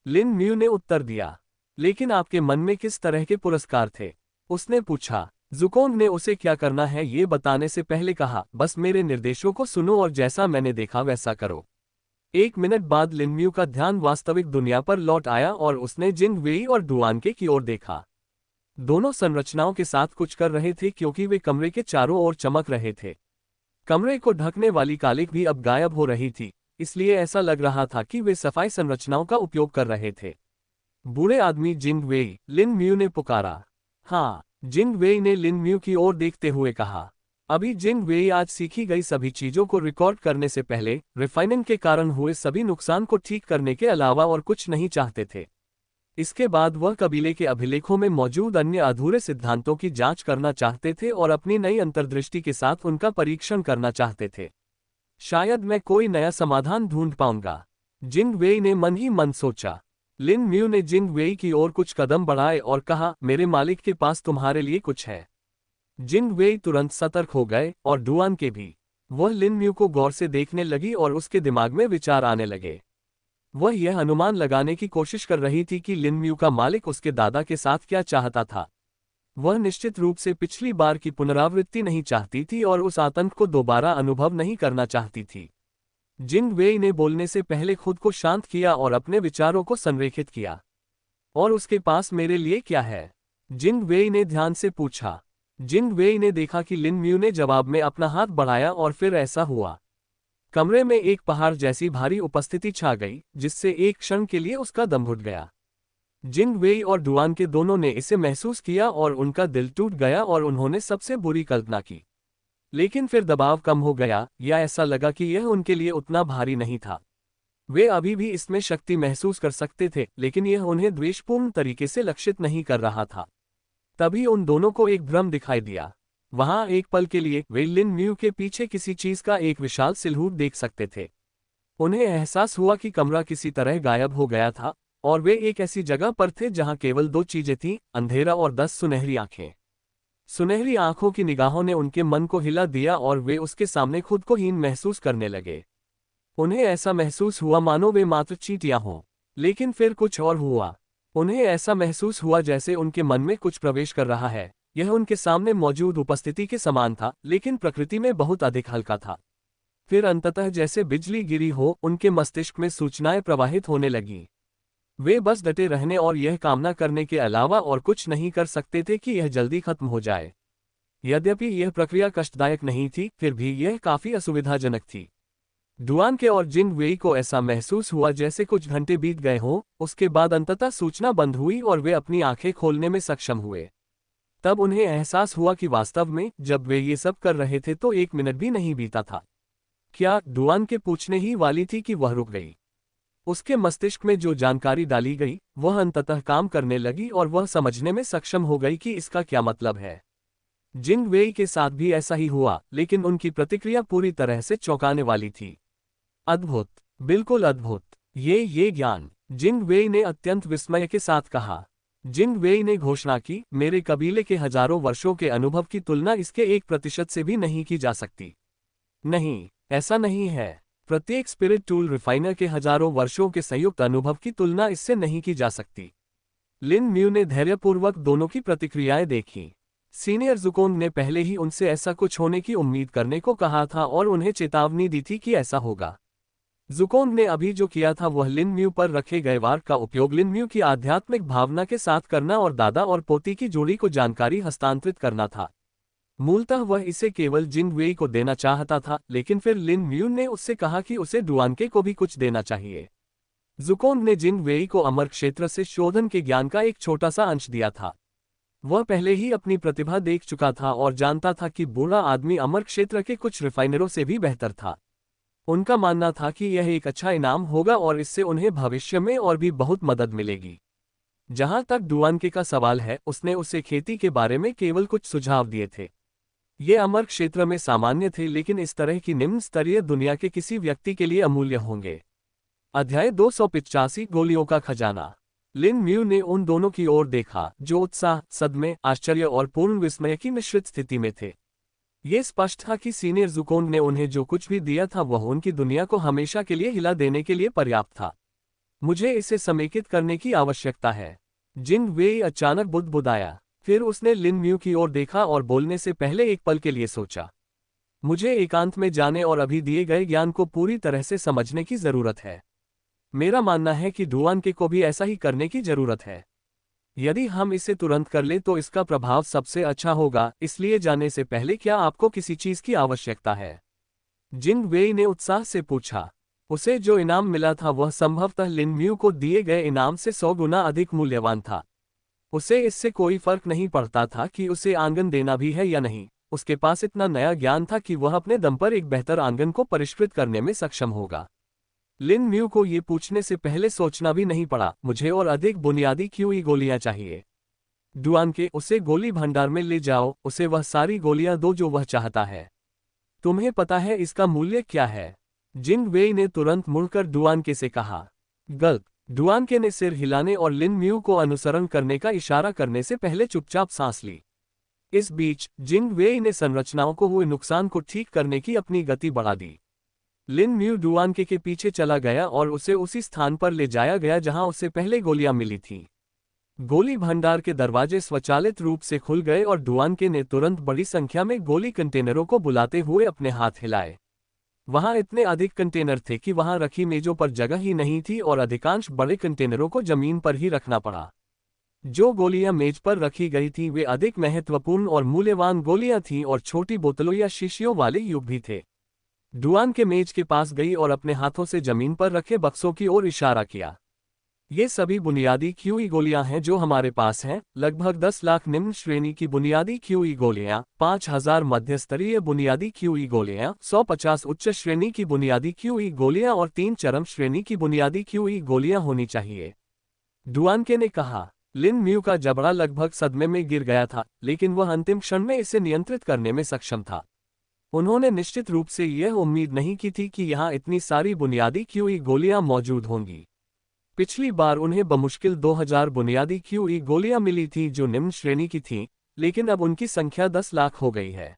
लिन म्यू ने उत्तर दिया। लेकिन आपके मन में किस तरह के पुरस्कार थे? उसने पूछा। ज़ुकोंग ने उसे क्या करना है ये बताने से पहले कहा, बस मेरे निर्देशों को सुनो और जैसा मैंने देखा वैसा करो। 1 मिनट बाद लिन म्यू का ध्यान वास्तविक दुनिया पर लौट आया और उसने जिंग वेई और डुआन के की ओर देखा। दोनों संरचनाओं के साथ कुछ कर रहे थे क्योंकि वे कमरे के चारों ओर चमक रहे थे। कमरे को ढकने वाली कालिक भी अब गायब हो रही थी, इसलिए ऐसा लग रहा था कि वे सफाई संरचनाओं का उपयोग कर रहे थे। बूढ़े आदमी जिंग वेई, लिन म्यू ने पुकारा। हाँ, जिंग वेई ने लिन म्यू की ओर देखते हुए कहा। अभी जिंग वेई आज सीखी गई सभी चीजों को रिकॉर्ड करने से पहले रिफाइनिंग के कारण हुए सभी नुकसान को ठीक करने के अलावा और कुछ नहीं चाहते थे। इसके बाद वह कबीले के अभिलेखों में मौजूद अन्य अधूरे सिद्धांतों की जांच करना चाहते थे और अपनी नई अंतर्दृष्टि के साथ उनका परीक्षण करना चाहते थे। शायद मैं कोई नया समाधान ढूंढ पाऊंगा, जिंग वेई ने मन ही मन सोचा। लिन म्यू ने जिंग वेई की ओर कुछ कदम बढ़ाए और कहा, मेरे मालिक के पास तुम्हारे लिए कुछ है। जिंग वेई तुरंत सतर्क हो गए और डुआन के भी। वह लिन म्यू को गौर से देखने लगी और उसके दिमाग में विचार आने लगे। वह यह अनुमान लगाने की कोशिश कर रही थी कि लिन म्यू का मालिक उसके दादा के साथ क्या चाहता था। वह निश्चित रूप से पिछली बार की पुनरावृत्ति नहीं चाहती थी और उस आतंक को दोबारा अनुभव नहीं करना चाहती थी। जिंग वेई ने बोलने से पहले खुद को शांत किया और अपने विचारों को संरेखित किया। और उसके पास मेरे लिए क्या है? जिंग वेई ने ध्यान से पूछा। जिंग वेई ने देखा कि लिन म्यू ने जवाब में अपना हाथ बढ़ाया और फिर ऐसा हुआ। कमरे में एक पहाड़ जैसी भारी उपस्थिति छा गई, जिससे एक क्षण के लिए उसका दम घुट गया। जिंग वेई और डुआन के दोनों ने इसे महसूस किया और उनका दिल टूट गया और उन्होंने सबसे बुरी कल्पना की। लेकिन फिर दबाव कम हो गया, या ऐसा लगा कि यह उनके लिए उतना भारी नहीं था। वे अभी भी इसमें शक्ति महसूस कर सकते थे, लेकिन यह उन्हें द्वेषपूर्ण तरीके से लक्षित नहीं कर रहा था। तभी उन दोनों को एक भ्रम दिखाई दिया। वहां एक पल के लिए वे लिन म्यू के पीछे किसी चीज का एक विशाल सिलहूट देख सकते थे। उन्हें एहसास हुआ कि कमरा किसी तरह गायब हो गया था और वे एक ऐसी जगह पर थे जहां केवल 2 चीजें थीं, अंधेरा और 10 सुनहरी आंखें। सुनहरी आंखों की निगाहों ने उनके मन को हिला दिया और वे उसके सामने खुद को हीन महसूस करने लगे। उन्हें ऐसा महसूस हुआ मानो वे मात्र चींटियां हों। लेकिन फिर कुछ और हुआ। उन्हें ऐसा महसूस हुआ जैसे उनके मन में कुछ प्रवेश कर रहा है। यह उनके सामने मौजूद उपस्थिति के समान था, लेकिन प्रकृति में बहुत अधिक हल्का था। फिर अंततः जैसे बिजली गिरी हो, उनके मस्तिष्क में सूचनाएं प्रवाहित होने लगीं। वे बस डटे रहने और यह कामना करने के अलावा और कुछ नहीं कर सकते थे कि यह जल्दी खत्म हो जाए। यद्यपि यह प्रक्रिया कष्टदायक नहीं थी, फिर भी यह काफी असुविधाजनक थी। डुआन के और जिंग वेई को ऐसा महसूस हुआ जैसे कुछ घंटे बीत गए हों। उसके बाद अंततः सूचना बंद हुई और वे अपनी आंखें खोलने में सक्षम हुए। तब उन्हें एहसास हुआ कि वास्तव में जब वे ये सब कर रहे थे तो 1 मिनट भी नहीं बीता था। क्या? डुआन के पूछने ही वाली थी कि वह रुक गई। उसके मस्तिष्क में जो जानकारी डाली गई वह अंततः काम करने लगी और वह समझने में सक्षम हो गई कि इसका क्या मतलब है। जिंग वेई के साथ भी ऐसा ही हुआ, लेकिन उनकी प्रतिक्रिया पूरी तरह से चौंकाने वाली थी। अद्भुत, बिल्कुल अद्भुत। ये ज्ञान, जिंग वेई ने अत्यंत विस्मय के साथ कहा। जिंग वेई ने घोषणा की, मेरे कबीले के हजारों वर्षों के अनुभव की तुलना इसके 1% से भी नहीं की जा सकती। नहीं, ऐसा नहीं है। प्रत्येक स्पिरिट टूल रिफाइनर के हजारों वर्षों के संयुक्त अनुभव की तुलना इससे नहीं की जा सकती। लिन म्यू ने धैर्यपूर्वक दोनों की प्रतिक्रियाएं देखी। सीनियर ज़ुकोंग ने पहले ही उनसे ऐसा कुछ होने की उम्मीद करने को कहा था और उन्हें चेतावनी दी थी कि ऐसा होगा। ज़ुकोंग ने अभी जो किया था वह लिन म्यू पर रखे गए वार का उपयोग लिन म्यू की आध्यात्मिक भावना के साथ करना और दादा और पोती की जोड़ी को जानकारी हस्तांतरित करना था। मूलतः वह इसे केवल जिंग वेई को देना चाहता था, लेकिन फिर लिन म्यू ने उससे कहा कि उसे डुआनके को भी कुछ देना चाहिए। ज़ुकोंग ने जिंग वेई को अमर क्षेत्र से शोधन के ज्ञान का एक छोटा सा अंश दिया था। वह पहले ही अपनी प्रतिभा देख चुका था और जानता था कि बूढ़ा आदमी अमर क्षेत्र के कुछ रिफाइनरों से भी बेहतर था। उनका मानना था कि यह एक अच्छा इनाम होगा और इससे उन्हें भविष्य में और भी बहुत मदद मिलेगी। जहां तक डुआनके का सवाल है, उसने उसे खेती के बारे में केवल कुछ सुझाव दिए थे। ये अमर क्षेत्र में सामान्य थे, लेकिन इस तरह की निम्न स्तरीय दुनिया के किसी व्यक्ति के लिए अमूल्य होंगे। अध्याय 285 गोलियों का खजाना। लिन म्यू ने उन दोनों की ओर देखा जो उत्साह, सदमे, आश्चर्य और पूर्ण विस्मय की मिश्रित स्थिति में थे। ये स्पष्ट था कि सीनियर जुकोंग ने उन्हें जो कुछ भी दिया था वह उनकी दुनिया को हमेशा के लिए हिला देने के लिए पर्याप्त था। मुझे इसे समेकित करने की आवश्यकता है। जिंग वेई अचानक बुदबुदाया। फिर उसने लिन म्यू की ओर देखा और बोलने से पहले एक पल के लिए सोचा। मुझे एकांत में जाने और अभी दिए गए ज्ञान को पूरी तरह से समझने की जरूरत है। मेरा मानना है कि डुआन के को भी ऐसा ही करने की जरूरत है। यदि हम इसे तुरंत कर ले तो इसका प्रभाव सबसे अच्छा होगा, इसलिए जाने से पहले क्या आपको किसी चीज की आवश्यकता है? जिंग वेई ने उत्साह से पूछा। उसे जो इनाम मिला था वह संभवतः लिन म्यू को दिए गए इनाम से 100 गुना अधिक मूल्यवान था। उसे इससे कोई फर्क नहीं पड़ता था कि उसे आंगन देना भी है या नहीं। उसके पास इतना नया ज्ञान था कि वह अपने दम पर एक बेहतर आंगन को परिष्कृत करने में सक्षम होगा। लिन म्यू को ये पूछने से पहले सोचना भी नहीं पड़ा, मुझे और अधिक बुनियादी क्यूई गोलियां चाहिए। डुआन के, उसे गोली भंडार में ले जाओ, उसे वह सारी गोलियां दो जो वह चाहता है। तुम्हें पता है इसका मूल्य क्या है? जिंग वेई ने तुरंत मुड़कर डुआन के से कहा। गलत। डुआन के ने सिर हिलाने और लिन म्यू को अनुसरण करने का इशारा करने से पहले चुपचाप सांस ली। इस बीच जिंग वेई ने संरचनाओं को हुए नुकसान को ठीक करने की अपनी गति बढ़ा दी। लिन म्यू डुआन के पीछे चला गया और उसे उसी स्थान पर ले जाया गया जहां उसे पहले गोलियां मिली थीं। गोली भंडार के दरवाजे स्वचालित रूप से खुल गए और डुआन के ने तुरंत बड़ी संख्या में गोली कंटेनरों को बुलाते हुए अपने हाथ हिलाए। वहां इतने अधिक कंटेनर थे कि वहां रखी मेजों पर जगह ही नहीं थी और अधिकांश बड़े कंटेनरों को जमीन पर ही रखना पड़ा। जो गोलियां मेज पर रखी गई थीं वे अधिक महत्वपूर्ण और मूल्यवान गोलियां थीं और छोटी बोतलों या शीशियों वाले युग भी थे। डुआन के मेज के पास गई और अपने हाथों से जमीन पर रखे बक्सों की ओर इशारा किया। ये सभी बुनियादी क्यूई गोलियां हैं जो हमारे पास हैं, लगभग 10 लाख निम्न श्रेणी की बुनियादी क्यूई गोलियां, 5000 मध्यस्तरीय बुनियादी क्यूई गोलियां, 150 उच्च श्रेणी की बुनियादी क्यूई गोलियां और 3 चरम श्रेणी की बुनियादी क्यूई गोलियां होनी चाहिए। डुआन के ने कहा। लिन म्यू का जबड़ा लगभग सदमे में गिर गया था, लेकिन वह अंतिम क्षण में इसे नियंत्रित करने में सक्षम था। उन्होंने निश्चित रूप से यह उम्मीद नहीं की थी कि यहाँ इतनी सारी बुनियादी क्यूई गोलियां मौजूद होंगी। पिछली बार उन्हें बमुश्किल 2000 बुनियादी क्यूई गोलियां मिली थी जो निम्न श्रेणी की थीं, लेकिन अब उनकी संख्या 10 लाख हो गई है।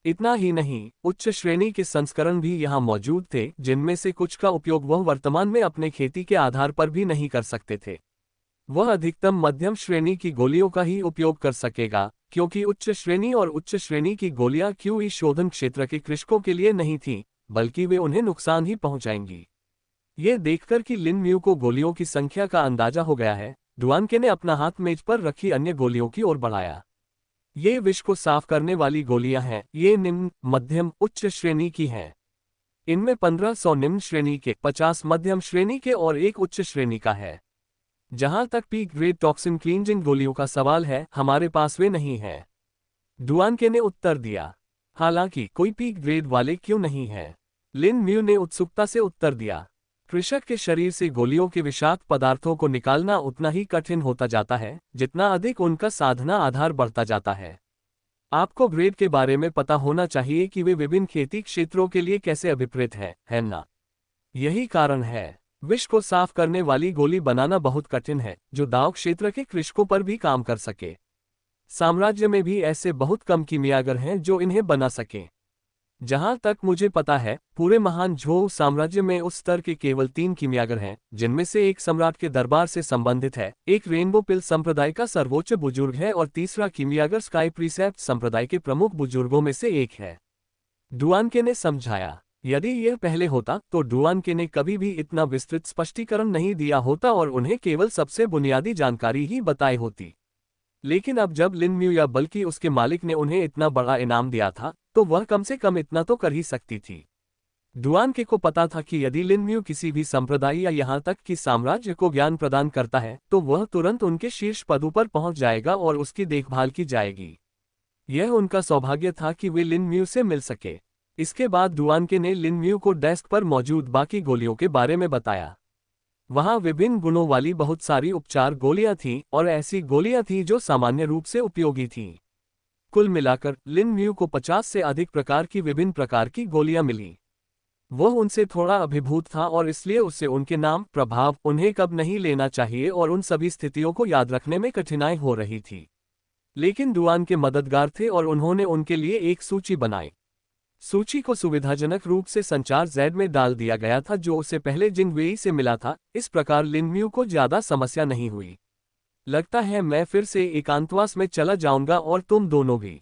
इतना ही नहीं, उच्च श्रेणी के संस्करण भी यहाँ मौजूद थे, जिनमें से कुछ का उपयोग वह वर्तमान में अपने खेती के आधार पर भी नहीं कर सकते थे। वह अधिकतम मध्यम श्रेणी की गोलियों का ही उपयोग कर सकेगा, क्योंकि उच्च श्रेणी और उच्च श्रेणी की गोलियां क्यूई शोधन क्षेत्र के कृषकों के लिए नहीं थीं, बल्कि वे उन्हें नुकसान ही पहुंचाएंगी। ये देखकर कि लिन म्यू को गोलियों की संख्या का अंदाजा हो गया है, डुआन के ने अपना हाथ मेज पर रखी अन्य गोलियों की ओर बढ़ाया। ये विष को साफ करने वाली गोलियां हैं, ये निम्न, मध्यम, उच्च श्रेणी की हैं। इनमें 1500 निम्न श्रेणी के, 50 मध्यम श्रेणी के और 1 उच्च श्रेणी का है। जहां तक पीक ग्रेड टॉक्सिन क्लींजिंग गोलियों का सवाल है, हमारे पास वे नहीं हैं। डुआन के ने उत्तर दिया। हालांकि कोई पीक ग्रेड वाले क्यों नहीं है? लिन म्यू ने उत्सुकता से उत्तर दिया। कृषक के शरीर से गोलियों के विषाक्त पदार्थों को निकालना उतना ही कठिन होता जाता है जितना अधिक उनका साधना आधार बढ़ता जाता है। आपको ग्रेड के बारे में पता होना चाहिए कि वे विभिन्न खेती क्षेत्रों के लिए कैसे अभिप्रेत हैं, है ना? यही कारण है विष को साफ करने वाली गोली बनाना बहुत कठिन है जो दाव क्षेत्र के कृषकों पर भी काम कर सके। साम्राज्य में भी ऐसे बहुत कम कीमियागर हैं जो इन्हें बना सकें। जहां तक मुझे पता है, पूरे महान झोउ साम्राज्य में उस स्तर के केवल 3 कीमियागर हैं, जिनमें से एक सम्राट के दरबार से संबंधित है, एक रेनबो पिल संप्रदाय का सर्वोच्च बुजुर्ग है और तीसरा कीमियागर स्काई प्रीसेप्ट संप्रदाय के प्रमुख बुजुर्गों में से एक है। डुआन के ने समझाया। यदि यह पहले होता तो डुआन के ने कभी भी इतना विस्तृत स्पष्टीकरण नहीं दिया होता और उन्हें केवल सबसे बुनियादी जानकारी ही बताई होती। लेकिन अब जब लिन म्यू या बल्कि उसके मालिक ने उन्हें इतना बड़ा इनाम दिया था, तो वह कम से कम इतना तो कर ही सकती थी। डुआन के को पता था कि यदि लिन म्यू किसी भी संप्रदाय या यहाँ तक कि साम्राज्य को ज्ञान प्रदान करता है, तो वह तुरंत उनके शीर्ष पदों पर पहुंच जाएगा और उसकी देखभाल की जाएगी। यह उनका सौभाग्य था कि वे लिन म्यू से मिल सके। इसके बाद डुआन के ने लिन म्यू को डेस्क पर मौजूद बाकी गोलियों के बारे में बताया। वहां विभिन्न गुणों वाली बहुत सारी उपचार गोलियां थीं और ऐसी गोलियां थीं जो सामान्य रूप से उपयोगी थीं। कुल मिलाकर लिन म्यू को 50 से अधिक प्रकार की विभिन्न प्रकार की गोलियां मिली। वह उनसे थोड़ा अभिभूत था और इसलिए उसे उनके नाम, प्रभाव, उन्हें कब नहीं लेना चाहिए और उन सभी स्थितियों को याद रखने में कठिनाई हो रही थी। लेकिन डुआन के मददगार थे और उन्होंने उनके लिए एक सूची बनाई। सूची को सुविधाजनक रूप से संचार जेड में डाल दिया गया था जो उससे पहले जिंग वेई से मिला था। इस प्रकार लिन म्यू को ज्यादा समस्या नहीं हुई। लगता है मैं फिर से एकांतवास में चला जाऊंगा और तुम दोनों भी।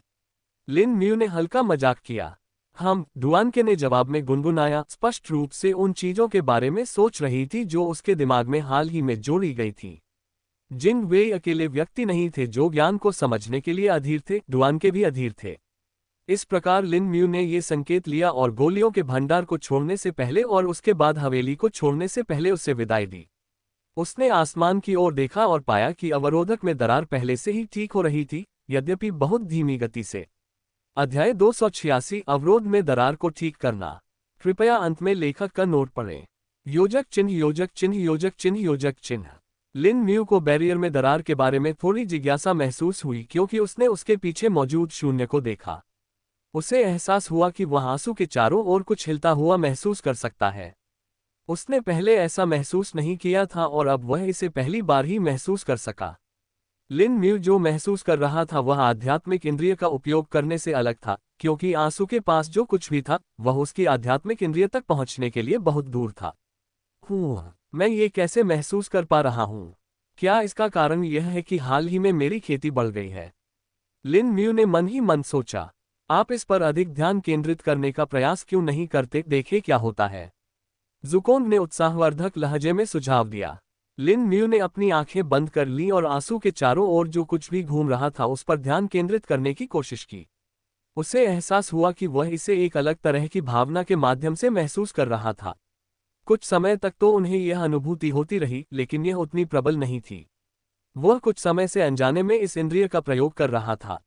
लिन म्यू ने हल्का मजाक किया। हम डुआन के ने जवाब में गुनगुनाया, स्पष्ट रूप से उन चीजों के बारे में सोच रही थी जो उसके दिमाग में हाल ही में जोड़ी गई थी। जिंग वेई अकेले व्यक्ति नहीं थे जो ज्ञान को समझने के लिए अधीर थे, डुआन के भी अधीर थे। इस प्रकार लिन म्यू ने ये संकेत लिया और गोलियों के भंडार को छोड़ने से पहले और उसके बाद हवेली को छोड़ने से पहले उससे विदाई दी। उसने आसमान की ओर देखा और पाया कि अवरोधक में दरार पहले से ही ठीक हो रही थी, यद्यपि बहुत धीमी गति से। अध्याय 286 अवरोध में दरार को ठीक करना। कृपया अंत में लेखक का नोट पढ़ें। योजक चिन्ह योजक चिन्ह योजक चिन्ह योजक चिन्ह। लिन म्यू को बैरियर में दरार के बारे में थोड़ी जिज्ञासा महसूस हुई क्योंकि उसने उसके पीछे मौजूद शून्य को देखा। उसे एहसास हुआ कि वह आंसू के चारों ओर कुछ हिलता हुआ महसूस कर सकता है। उसने पहले ऐसा महसूस नहीं किया था और अब वह इसे पहली बार ही महसूस कर सका। लिन म्यू जो महसूस कर रहा था वह आध्यात्मिक इंद्रिय का उपयोग करने से अलग था, क्योंकि आंसू के पास जो कुछ भी था वह उसकी आध्यात्मिक इंद्रिय तक पहुंचने के लिए बहुत दूर था। मैं ये कैसे महसूस कर पा रहा हूँ? क्या इसका कारण यह है कि हाल ही में मेरी खेती बढ़ गई है? लिन म्यू ने मन ही मन सोचा। आप इस पर अधिक ध्यान केंद्रित करने का प्रयास क्यों नहीं करते, देखें क्या होता है। ज़ुकोंग ने उत्साहवर्धक लहजे में सुझाव दिया। लिन म्यू ने अपनी आंखें बंद कर लीं और आंसू के चारों ओर जो कुछ भी घूम रहा था उस पर ध्यान केंद्रित करने की कोशिश की। उसे एहसास हुआ कि वह इसे एक अलग तरह की भावना के माध्यम से महसूस कर रहा था। कुछ समय तक तो उन्हें यह अनुभूति होती रही, लेकिन यह उतनी प्रबल नहीं थी। वह कुछ समय से अनजाने में इस इंद्रिय का प्रयोग कर रहा था।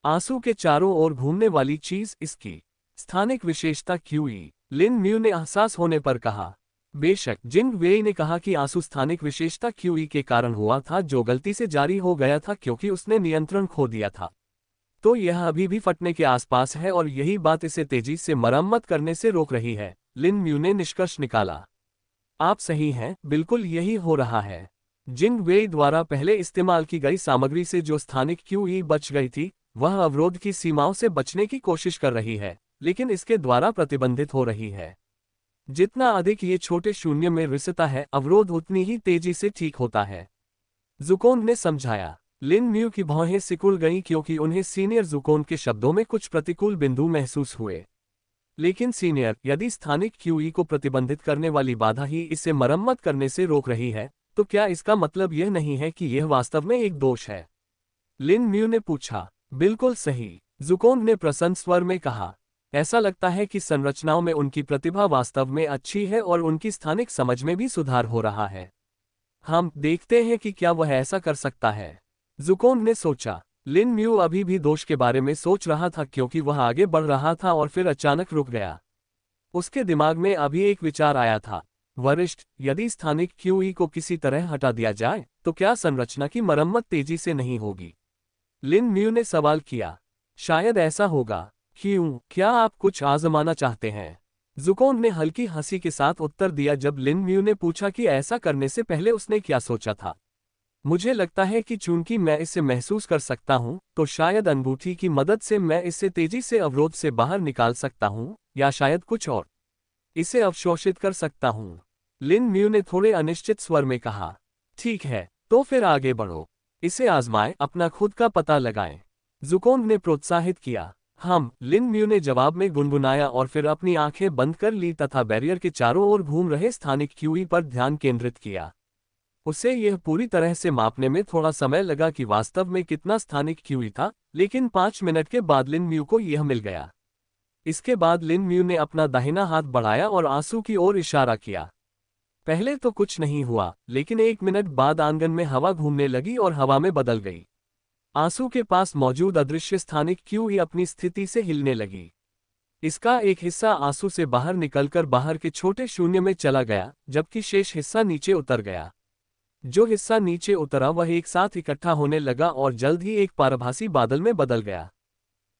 आंसू के चारों ओर घूमने वाली चीज इसकी स्थानिक विशेषता क्यूई। लिन म्यू ने एहसास होने पर कहा। बेशक, जिंग वेई ने कहा कि आंसू स्थानिक विशेषता क्यूई के कारण हुआ था जो गलती से जारी हो गया था क्योंकि उसने नियंत्रण खो दिया था। तो यह अभी भी फटने के आसपास है और यही बात इसे तेजी से मरम्मत करने से रोक रही है। लिन म्यू ने निष्कर्ष निकाला। आप सही हैं, बिल्कुल यही हो रहा है। जिंग वेई द्वारा पहले इस्तेमाल की गई सामग्री से जो स्थानिक क्यूई बच गई थी वह अवरोध की सीमाओं से बचने की कोशिश कर रही है, लेकिन इसके द्वारा प्रतिबंधित हो रही है। जितना अधिक ये छोटे शून्य में रिसता है, अवरोध उतनी ही तेजी से ठीक होता है। ज़ुकोंग ने समझाया। लिन म्यू की भौहें सिकुड़ गईं क्योंकि उन्हें सीनियर ज़ुकोंग के शब्दों में कुछ प्रतिकूल बिंदु महसूस हुए। लेकिन सीनियर, यदि स्थानिक क्यूई को प्रतिबंधित करने वाली बाधा ही इसे मरम्मत करने से रोक रही है, तो क्या इसका मतलब यह नहीं है कि यह वास्तव में एक दोष है? लिन म्यू ने पूछा। बिल्कुल सही, ज़ुकोंग ने प्रसन्न स्वर में कहा। ऐसा लगता है कि संरचनाओं में उनकी प्रतिभा वास्तव में अच्छी है और उनकी स्थानिक समझ में भी सुधार हो रहा है। हम देखते हैं कि क्या वह ऐसा कर सकता है। ज़ुकोंग ने सोचा। लिन म्यू अभी भी दोष के बारे में सोच रहा था क्योंकि वह आगे बढ़ रहा था और फिर अचानक रुक गया। उसके दिमाग में अभी एक विचार आया था। वरिष्ठ, यदि स्थानिक क्यूई को किसी तरह हटा दिया जाए तो क्या संरचना की मरम्मत तेजी से नहीं होगी? लिन म्यू ने सवाल किया। शायद ऐसा होगा। क्यों, क्या आप कुछ आजमाना चाहते हैं? ज़ुकोंग ने हल्की हंसी के साथ उत्तर दिया जब लिन म्यू ने पूछा कि ऐसा करने से पहले उसने क्या सोचा था। मुझे लगता है कि चूंकि मैं इसे महसूस कर सकता हूं, तो शायद अनुभूति की मदद से मैं इसे तेजी से अवरोध से बाहर निकाल सकता हूं, या शायद कुछ और। इसे अवशोषित कर सकता हूं। लिन म्यू ने थोड़े अनिश्चित स्वर में कहा। ठीक है, तो फिर आगे बढ़ो। इसे आजमाएं, अपना खुद का पता लगाएं। ज़ुकोंग ने प्रोत्साहित किया। लिन म्यू ने जवाब में गुनगुनाया और फिर अपनी आंखें बंद कर ली तथा बैरियर के चारों ओर घूम रहे स्थानिक क्यूई पर ध्यान केंद्रित किया। उसे यह पूरी तरह से मापने में थोड़ा समय लगा कि वास्तव में कितना स्थानिक क्यूई था, लेकिन 5 मिनट के बाद लिन म्यू को यह मिल गया। इसके बाद लिन म्यू ने अपना दाहिना हाथ बढ़ाया और आंसू की ओर इशारा किया। पहले तो कुछ नहीं हुआ, लेकिन 1 मिनट बाद आंगन में हवा घूमने लगी और हवा में बदल गई। आंसू के पास मौजूद अदृश्य स्थानिक क्यूई अपनी स्थिति से हिलने लगी। इसका एक हिस्सा आंसू से बाहर निकलकर बाहर के छोटे शून्य में चला गया, जबकि शेष हिस्सा नीचे उतर गया। जो हिस्सा नीचे उतरा वह एक साथ इकट्ठा होने लगा और जल्द ही एक पारभासी बादल में बदल गया।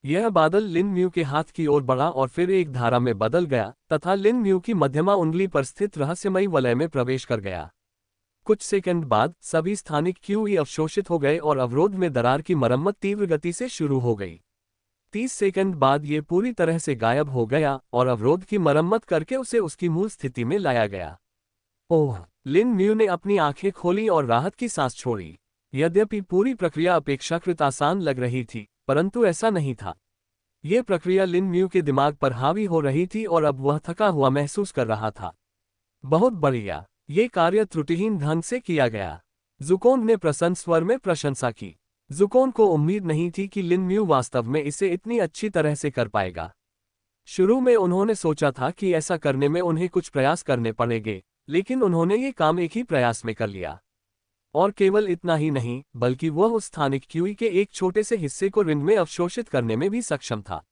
यह बादल लिन म्यू के हाथ की ओर बढ़ा और फिर एक धारा में बदल गया तथा लिन म्यू की मध्यमा उंगली पर स्थित रहस्यमयी वलय में प्रवेश कर गया। कुछ सेकंड बाद सभी स्थानिक क्यूई अवशोषित हो गए और अवरोध में दरार की मरम्मत तीव्र गति से शुरू हो गई। 30 सेकंड बाद ये पूरी तरह से गायब हो गया और अवरोध की मरम्मत करके उसे उसकी मूल स्थिति में लाया गया। ओह! लिन म्यू ने अपनी आंखें खोली और राहत की सांस छोड़ी। यद्यपि पूरी प्रक्रिया अपेक्षाकृत आसान लग रही थी, परंतु ऐसा नहीं था। यह प्रक्रिया लिन म्यू के दिमाग पर हावी हो रही थी और अब वह थका हुआ महसूस कर रहा था। बहुत बढ़िया, ये कार्य त्रुटिहीन ढंग से किया गया। ज़ुकोंग ने प्रसन्न स्वर में प्रशंसा की। ज़ुकोंग को उम्मीद नहीं थी कि लिन म्यू वास्तव में इसे इतनी अच्छी तरह से कर पाएगा। शुरू में उन्होंने सोचा था कि ऐसा करने में उन्हें कुछ प्रयास करने पड़ेंगे, लेकिन उन्होंने ये काम एक ही प्रयास में कर लिया। और केवल इतना ही नहीं, बल्कि वह उस स्थानिक क्यूई के एक छोटे से हिस्से को रिंग में अवशोषित करने में भी सक्षम था।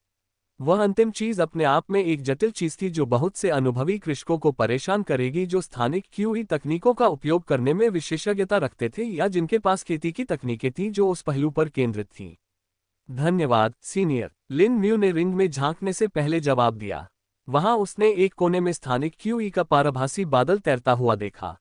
वह अंतिम चीज अपने आप में एक जटिल चीज थी जो बहुत से अनुभवी कृषकों को परेशान करेगी, जो स्थानिक क्यूई तकनीकों का उपयोग करने में विशेषज्ञता रखते थे या जिनके पास खेती की तकनीकें थीं जो उस पहलू पर केंद्रित थीं। धन्यवाद, सीनियर, लिन म्यू ने रिंग में झांकने से पहले जवाब दिया। वहां उसने एक कोने में स्थानिक क्यूई का पारभासी बादल तैरता हुआ देखा।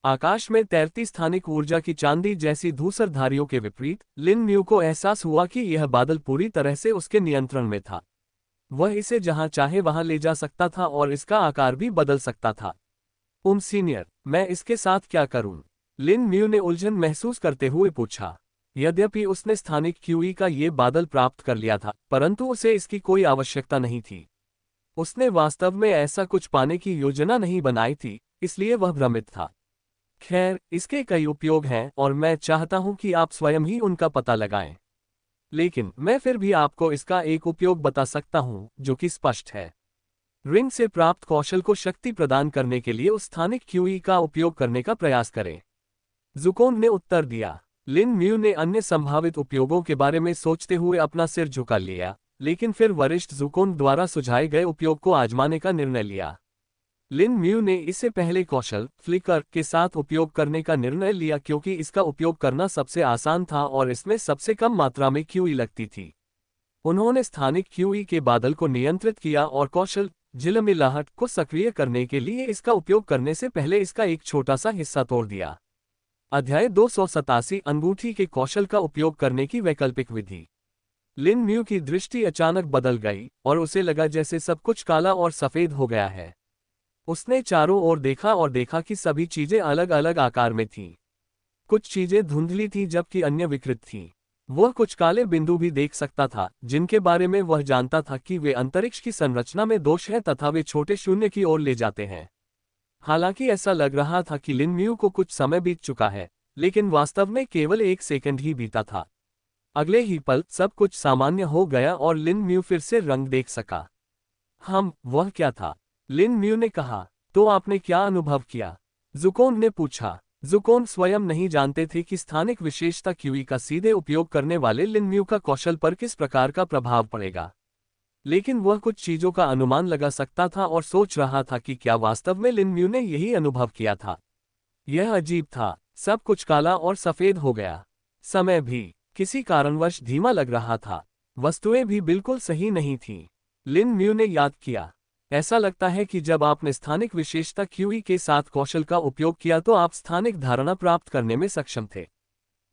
आकाश में तैरती स्थानिक ऊर्जा की चांदी जैसी धूसरधारियों के विपरीत, लिन म्यू को एहसास हुआ कि यह बादल पूरी तरह से उसके नियंत्रण में था। वह इसे जहां चाहे वहां ले जा सकता था और इसका आकार भी बदल सकता था। सीनियर, मैं इसके साथ क्या करूं? लिन म्यू ने उलझन महसूस करते हुए पूछा। यद्यपि उसने स्थानिक क्यूई का ये बादल प्राप्त कर लिया था, परंतु उसे इसकी कोई आवश्यकता नहीं थी। उसने वास्तव में ऐसा कुछ पाने की योजना नहीं बनाई थी, इसलिए वह भ्रमित था। खैर, इसके कई उपयोग हैं और मैं चाहता हूं कि आप स्वयं ही उनका पता लगाएं। लेकिन मैं फिर भी आपको इसका एक उपयोग बता सकता हूं, जो कि स्पष्ट है। रिंग से प्राप्त कौशल को शक्ति प्रदान करने के लिए उस स्थानिक क्यूई का उपयोग करने का प्रयास करें। ज़ुकोंग ने उत्तर दिया। लिन म्यू ने अन्य संभावित उपयोगों के बारे में सोचते हुए अपना सिर झुका लिया, लेकिन फिर वरिष्ठ ज़ुकोंग द्वारा सुझाए गए उपयोग को आजमाने का निर्णय लिया। लिन म्यू ने इसे पहले कौशल फ्लिकर के साथ उपयोग करने का निर्णय लिया क्योंकि इसका उपयोग करना सबसे आसान था और इसमें सबसे कम मात्रा में क्यूई लगती थी। उन्होंने स्थानिक क्यूई के बादल को नियंत्रित किया और कौशल झिलमिलाहट को सक्रिय करने के लिए इसका उपयोग करने से पहले इसका एक छोटा सा हिस्सा तोड़ दिया। अध्याय 287 अंगूठी के कौशल का उपयोग करने की वैकल्पिक विधि। लिन म्यू की दृष्टि अचानक बदल गई और उसे लगा जैसे सब कुछ काला और सफेद हो गया है। उसने चारों ओर देखा और देखा कि सभी चीजें अलग अलग आकार में थीं। कुछ चीजें धुंधली थीं जबकि अन्य विकृत थीं। वह कुछ काले बिंदु भी देख सकता था, जिनके बारे में वह जानता था कि वे अंतरिक्ष की संरचना में दोष हैं तथा वे छोटे शून्य की ओर ले जाते हैं। हालांकि ऐसा लग रहा था कि लिन म्यू को कुछ समय बीत चुका है, लेकिन वास्तव में केवल एक सेकंड ही बीता था। अगले ही पल सब कुछ सामान्य हो गया और लिन म्यू फिर से रंग देख सका। वह क्या था? लिन म्यू ने कहा। तो आपने क्या अनुभव किया? ज़ुकोंग ने पूछा। ज़ुकोंग स्वयं नहीं जानते थे कि स्थानिक विशेषता क्यूई का सीधे उपयोग करने वाले लिन म्यू का कौशल पर किस प्रकार का प्रभाव पड़ेगा, लेकिन वह कुछ चीजों का अनुमान लगा सकता था और सोच रहा था कि क्या वास्तव में लिन म्यू ने यही अनुभव किया था। यह अजीब था। सब कुछ काला और सफेद हो गया। समय भी किसी कारणवश धीमा लग रहा था। वस्तुएं भी बिल्कुल सही नहीं थीं। लिन म्यू ने याद किया। ऐसा लगता है कि जब आपने स्थानिक विशेषता क्यूई के साथ कौशल का उपयोग किया तो आप स्थानिक धारणा प्राप्त करने में सक्षम थे।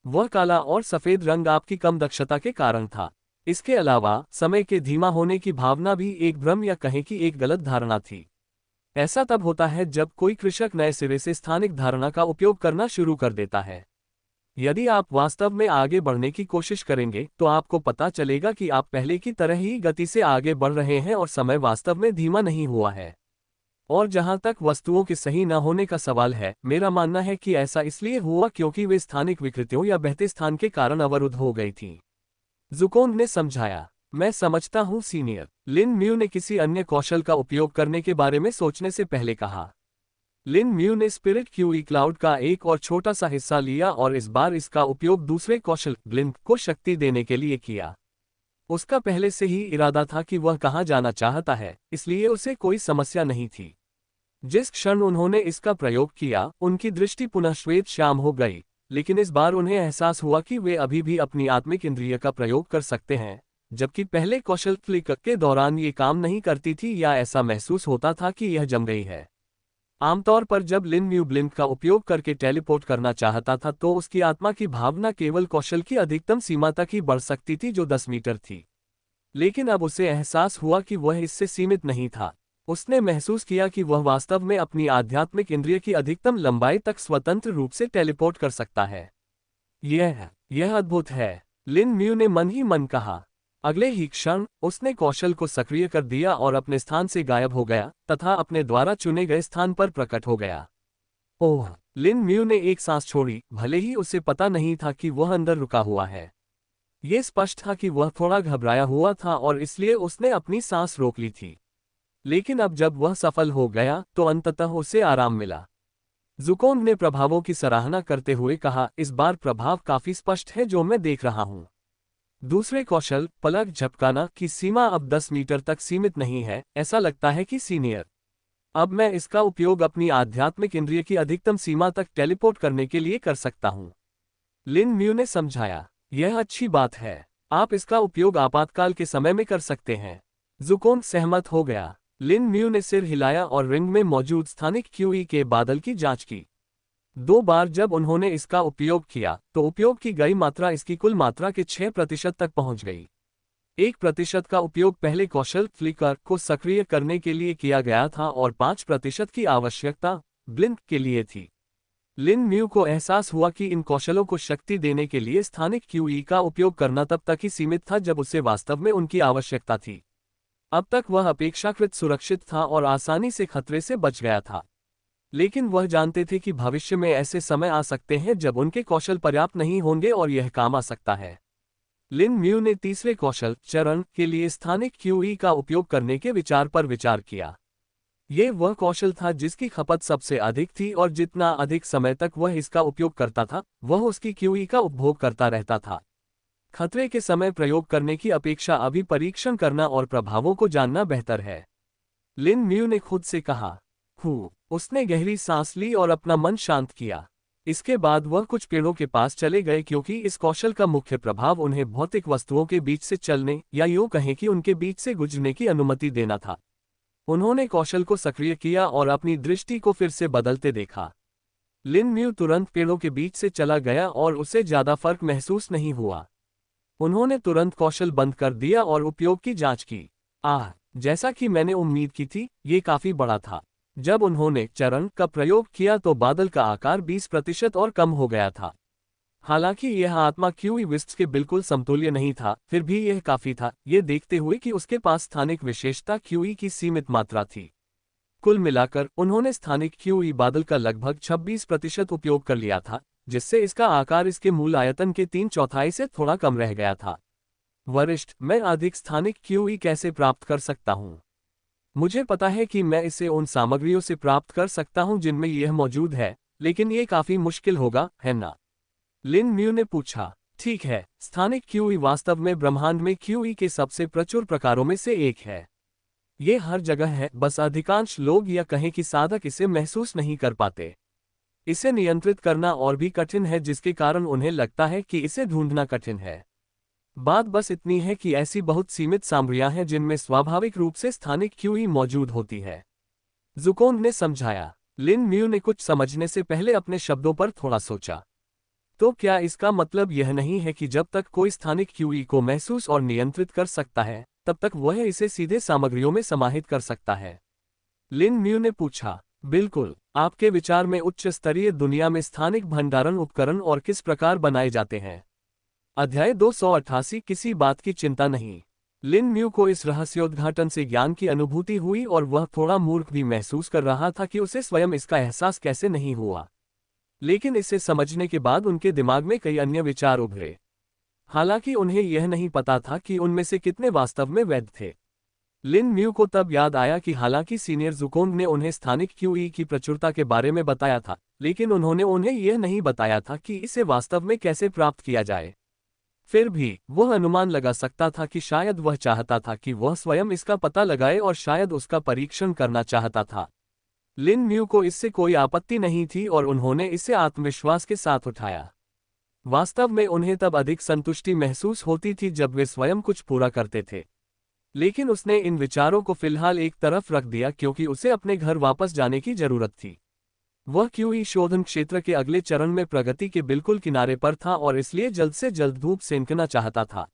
वह काला और सफेद रंग आपकी कम दक्षता के कारण था। इसके अलावा समय के धीमा होने की भावना भी एक भ्रम या कहें कि एक गलत धारणा थी। ऐसा तब होता है जब कोई कृषक नए सिरे से स्थानिक धारणा का उपयोग करना शुरू कर देता है। यदि आप वास्तव में आगे बढ़ने की कोशिश करेंगे तो आपको पता चलेगा कि आप पहले की तरह ही गति से आगे बढ़ रहे हैं और समय वास्तव में धीमा नहीं हुआ है। और जहां तक वस्तुओं के सही न होने का सवाल है, मेरा मानना है कि ऐसा इसलिए हुआ क्योंकि वे स्थानिक विकृतियों या बहते स्थान के कारण अवरुद्ध हो गई थीं। ज़ुकोंग ने समझाया। मैं समझता हूं सीनियर। लिन म्यू ने किसी अन्य कौशल का उपयोग करने के बारे में सोचने से पहले कहा। लिन म्यू ने स्पिरिट क्यूई क्लाउड का एक और छोटा सा हिस्सा लिया और इस बार इसका उपयोग दूसरे कौशल ग्लिम्प को शक्ति देने के लिए किया। उसका पहले से ही इरादा था कि वह कहां जाना चाहता है, इसलिए उसे कोई समस्या नहीं थी। जिस क्षण उन्होंने इसका प्रयोग किया, उनकी दृष्टि पुनः श्वेत श्याम हो गई, लेकिन इस बार उन्हें एहसास हुआ कि वे अभी भी अपनी आत्मिक इंद्रिय का प्रयोग कर सकते हैं, जबकि पहले कौशल फ्लिकर के दौरान ये काम नहीं करती थी या ऐसा महसूस होता था कि यह जम गई है। आमतौर पर जब लिन म्यू ब्लिंक का उपयोग करके टेलीपोर्ट करना चाहता था तो उसकी आत्मा की भावना केवल कौशल की अधिकतम सीमा तक ही बढ़ सकती थी, जो 10 मीटर थी। लेकिन अब उसे एहसास हुआ कि वह इससे सीमित नहीं था। उसने महसूस किया कि वह वास्तव में अपनी आध्यात्मिक इंद्रिय की अधिकतम लंबाई तक स्वतंत्र रूप से टेलीपोर्ट कर सकता है। यह अद्भुत है, लिन म्यू ने मन ही मन कहा। अगले ही क्षण उसने कौशल को सक्रिय कर दिया और अपने स्थान से गायब हो गया तथा अपने द्वारा चुने गए स्थान पर प्रकट हो गया। ओह! लिन म्यू ने एक सांस छोड़ी, भले ही उसे पता नहीं था कि वह अंदर रुका हुआ है। ये स्पष्ट था कि वह थोड़ा घबराया हुआ था और इसलिए उसने अपनी सांस रोक ली थी। लेकिन अब जब वह सफल हो गया तो अंततः उसे आराम मिला। ज़ुकोंग ने प्रभावों की सराहना करते हुए कहा, इस बार प्रभाव काफी स्पष्ट है जो मैं देख रहा हूं। दूसरे कौशल, पलक झपकाना की सीमा अब 10 मीटर तक सीमित नहीं है। ऐसा लगता है कि सीनियर, अब मैं इसका उपयोग अपनी आध्यात्मिक इंद्रिय की अधिकतम सीमा तक टेलीपोर्ट करने के लिए कर सकता हूं। लिन म्यू ने समझाया, यह अच्छी बात है। आप इसका उपयोग आपातकाल के समय में कर सकते हैं। ज़ुकोंग सहमत हो गया। लिन म्यू ने सिर हिलाया और रिंग में मौजूद स्थानिक क्यूई के बादल की जांच की। 2 बार जब उन्होंने इसका उपयोग किया तो उपयोग की गई मात्रा इसकी कुल मात्रा के 6% तक पहुंच गई। 1% का उपयोग पहले कौशल फ्लिकर को सक्रिय करने के लिए किया गया था और 5% की आवश्यकता ब्लिंक के लिए थी। लिन म्यू को एहसास हुआ कि इन कौशलों को शक्ति देने के लिए स्थानिक क्यूई का उपयोग करना तब तक ही सीमित था जब उसे वास्तव में उनकी आवश्यकता थी। अब तक वह अपेक्षाकृत सुरक्षित था और आसानी से खतरे से बच गया था। लेकिन वह जानते थे कि भविष्य में ऐसे समय आ सकते हैं जब उनके कौशल पर्याप्त नहीं होंगे और यह काम आ सकता है। लिन म्यू ने तीसरे कौशल चरण के लिए स्थानिक क्यूई का उपयोग करने के विचार पर विचार किया। यह वह कौशल था जिसकी खपत सबसे अधिक थी और जितना अधिक समय तक वह इसका उपयोग करता था, वह उसकी क्यूई का उपभोग करता रहता था। खतरे के समय प्रयोग करने की अपेक्षा अभी परीक्षण करना और प्रभावों को जानना बेहतर है, लिन म्यू ने खुद से कहा। उसने गहरी सांस ली और अपना मन शांत किया। इसके बाद वह कुछ पेड़ों के पास चले गए क्योंकि इस कौशल का मुख्य प्रभाव उन्हें भौतिक वस्तुओं के बीच से चलने या यूं कहें कि उनके बीच से गुजरने की अनुमति देना था। उन्होंने कौशल को सक्रिय किया और अपनी दृष्टि को फिर से बदलते देखा। लिन म्यू तुरंत पेड़ों के बीच से चला गया और उसे ज्यादा फर्क महसूस नहीं हुआ। उन्होंने तुरंत कौशल बंद कर दिया और उपयोग की जांच की। जैसा कि मैंने उम्मीद की थी, ये काफी बड़ा था। जब उन्होंने चरण का प्रयोग किया तो बादल का आकार 20% और कम हो गया था। हालांकि यह आत्मा क्यूई विस्ट के बिल्कुल समतुल्य नहीं था, फिर भी यह काफी था, ये देखते हुए कि उसके पास स्थानिक विशेषता क्यूई की सीमित मात्रा थी। कुल मिलाकर उन्होंने स्थानिक क्यूई बादल का लगभग 26% उपयोग कर लिया था, जिससे इसका आकार इसके मूल आयतन के 3/4 से थोड़ा कम रह गया था। वरिष्ठ, मैं अधिक स्थानिक क्यूई कैसे प्राप्त कर सकता हूँ? मुझे पता है कि मैं इसे उन सामग्रियों से प्राप्त कर सकता हूं जिनमें यह मौजूद है, लेकिन यह काफी मुश्किल होगा, है ना? लिन म्यू ने पूछा। ठीक है, स्थानिक क्यूई वास्तव में ब्रह्मांड में क्यूई के सबसे प्रचुर प्रकारों में से एक है। ये हर जगह है, बस अधिकांश लोग या कहें कि साधक इसे महसूस नहीं कर पाते। इसे नियंत्रित करना और भी कठिन है, जिसके कारण उन्हें लगता है कि इसे ढूंढना कठिन है। बात बस इतनी है कि ऐसी बहुत सीमित सामग्रियां हैं जिनमें स्वाभाविक रूप से स्थानिक क्यूई मौजूद होती है, ज़ुकोंग ने समझाया। लिन म्यू ने कुछ समझने से पहले अपने शब्दों पर थोड़ा सोचा। तो क्या इसका मतलब यह नहीं है कि जब तक कोई स्थानिक क्यूई को महसूस और नियंत्रित कर सकता है, तब तक वह इसे सीधे सामग्रियों में समाहित कर सकता है? लिन म्यू ने पूछा। बिल्कुल। आपके विचार में उच्च स्तरीय दुनिया में स्थानिक भंडारण उपकरण और किस प्रकार बनाए जाते हैं? अध्याय 288। किसी बात की चिंता नहीं। लिन म्यू को इस रहस्योद्घाटन से ज्ञान की अनुभूति हुई और वह थोड़ा मूर्ख भी महसूस कर रहा था कि उसे स्वयं इसका एहसास कैसे नहीं हुआ। लेकिन इसे समझने के बाद उनके दिमाग में कई अन्य विचार उभरे। हालांकि उन्हें यह नहीं पता था कि उनमें से कितने वास्तव में वैध थे। लिन म्यू को तब याद आया कि हालांकि सीनियर ज़ुकोंग ने उन्हें स्थानिक क्यूई की प्रचुरता के बारे में बताया था, लेकिन उन्होंने उन्हें यह नहीं बताया था कि इसे वास्तव में कैसे प्राप्त किया जाए। फिर भी वह अनुमान लगा सकता था कि शायद वह चाहता था कि वह स्वयं इसका पता लगाए और शायद उसका परीक्षण करना चाहता था। लिन म्यू को इससे कोई आपत्ति नहीं थी और उन्होंने इसे आत्मविश्वास के साथ उठाया। वास्तव में उन्हें तब अधिक संतुष्टि महसूस होती थी जब वे स्वयं कुछ पूरा करते थे। लेकिन उसने इन विचारों को फिलहाल एक तरफ रख दिया क्योंकि उसे अपने घर वापस जाने की जरूरत थी। वह क्यूई शोधन क्षेत्र के अगले चरण में प्रगति के बिल्कुल किनारे पर था और इसलिए जल्द से जल्द धूप सेंकना चाहता था।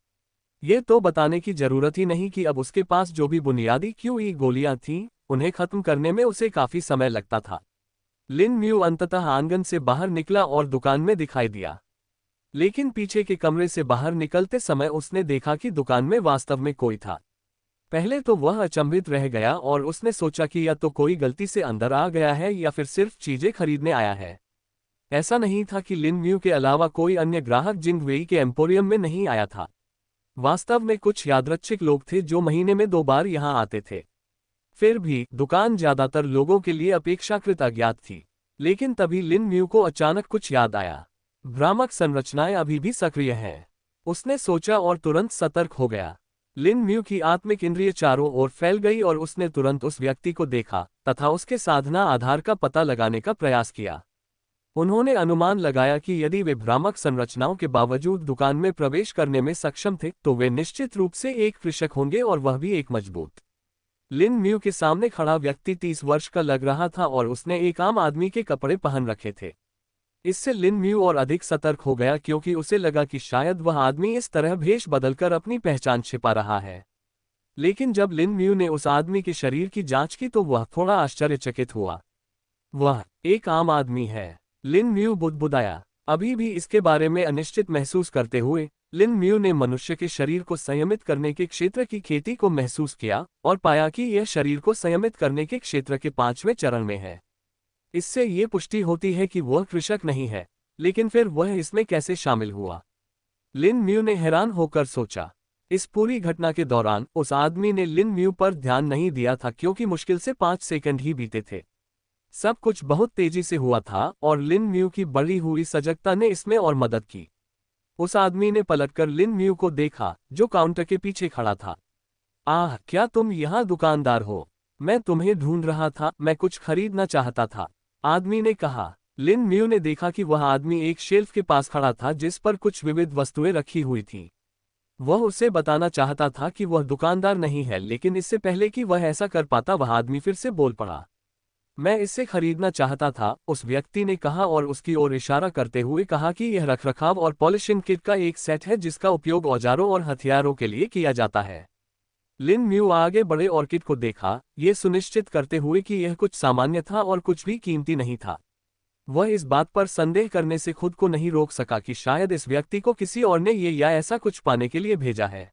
ये तो बताने की जरूरत ही नहीं कि अब उसके पास जो भी बुनियादी क्यूई गोलियां थीं, उन्हें खत्म करने में उसे काफी समय लगता था। लिन म्यू अंततः आंगन से बाहर निकला और दुकान में दिखाई दिया। लेकिन पीछे के कमरे से बाहर निकलते समय उसने देखा कि दुकान में वास्तव में कोई था। पहले तो वह अचंभित रह गया और उसने सोचा कि या तो कोई गलती से अंदर आ गया है या फिर सिर्फ चीजें खरीदने आया है। ऐसा नहीं था कि लिन म्यू के अलावा कोई अन्य ग्राहक जिंग वेई के एम्पोरियम में नहीं आया था। वास्तव में कुछ यादृच्छिक लोग थे जो महीने में 2 बार यहां आते थे। फिर भी दुकान ज्यादातर लोगों के लिए अपेक्षाकृत अज्ञात थी। लेकिन तभी लिन म्यू को अचानक कुछ याद आया। भ्रामक संरचनाएं अभी भी सक्रिय हैं। उसने सोचा और तुरंत सतर्क हो गया। लिन म्यू की आत्मिक इंद्रिय चारों ओर फैल गई और उसने तुरंत उस व्यक्ति को देखा तथा उसके साधना आधार का पता लगाने का प्रयास किया। उन्होंने अनुमान लगाया कि यदि वे भ्रामक संरचनाओं के बावजूद दुकान में प्रवेश करने में सक्षम थे तो वे निश्चित रूप से एक कृषक होंगे और वह भी एक मजबूत। लिन म्यू के सामने खड़ा व्यक्ति 30 वर्ष का लग रहा था और उसने एक आम आदमी के कपड़े पहन रखे थे। इससे लिन म्यू और अधिक सतर्क हो गया क्योंकि उसे लगा कि शायद वह आदमी इस तरह भेष बदलकर अपनी पहचान छिपा रहा है। लेकिन जब लिन म्यू ने उस आदमी के शरीर की जांच की तो वह थोड़ा आश्चर्यचकित हुआ। वह एक आम आदमी है। लिन म्यू बुदबुदाया। अभी भी इसके बारे में अनिश्चित महसूस करते हुए लिन म्यू ने मनुष्य के शरीर को संयमित करने के क्षेत्र की खेती को महसूस किया और पाया कि यह शरीर को संयमित करने के क्षेत्र के 5वें चरण में है। इससे ये पुष्टि होती है कि वह कृषक नहीं है, लेकिन फिर वह इसमें कैसे शामिल हुआ? लिन म्यू ने हैरान होकर सोचा। इस पूरी घटना के दौरान उस आदमी ने लिन म्यू पर ध्यान नहीं दिया था क्योंकि मुश्किल से 5 सेकंड ही बीते थे। सब कुछ बहुत तेजी से हुआ था और लिन म्यू की बढ़ी हुई सजगता ने इसमें और मदद की। उस आदमी ने पलटकर लिन म्यू को देखा जो काउंटर के पीछे खड़ा था। आह, क्या तुम यहाँ दुकानदार हो? मैं तुम्हें ढूंढ रहा था, मैं कुछ खरीदना चाहता था, आदमी ने कहा। लिन म्यू ने देखा कि वह आदमी एक शेल्फ के पास खड़ा था जिस पर कुछ विविध वस्तुएं रखी हुई थीं। वह उसे बताना चाहता था कि वह दुकानदार नहीं है, लेकिन इससे पहले कि वह ऐसा कर पाता वह आदमी फिर से बोल पड़ा। मैं इसे खरीदना चाहता था, उस व्यक्ति ने कहा और उसकी ओर इशारा करते हुए कहा कि यह रखरखाव और पॉलिशिंग किट का एक सेट है जिसका उपयोग औजारों और हथियारों के लिए किया जाता है। लिन म्यू आगे बढ़े और किट को देखा, ये सुनिश्चित करते हुए कि यह कुछ सामान्य था और कुछ भी कीमती नहीं था। वह इस बात पर संदेह करने से खुद को नहीं रोक सका कि शायद इस व्यक्ति को किसी और ने ये या ऐसा कुछ पाने के लिए भेजा है।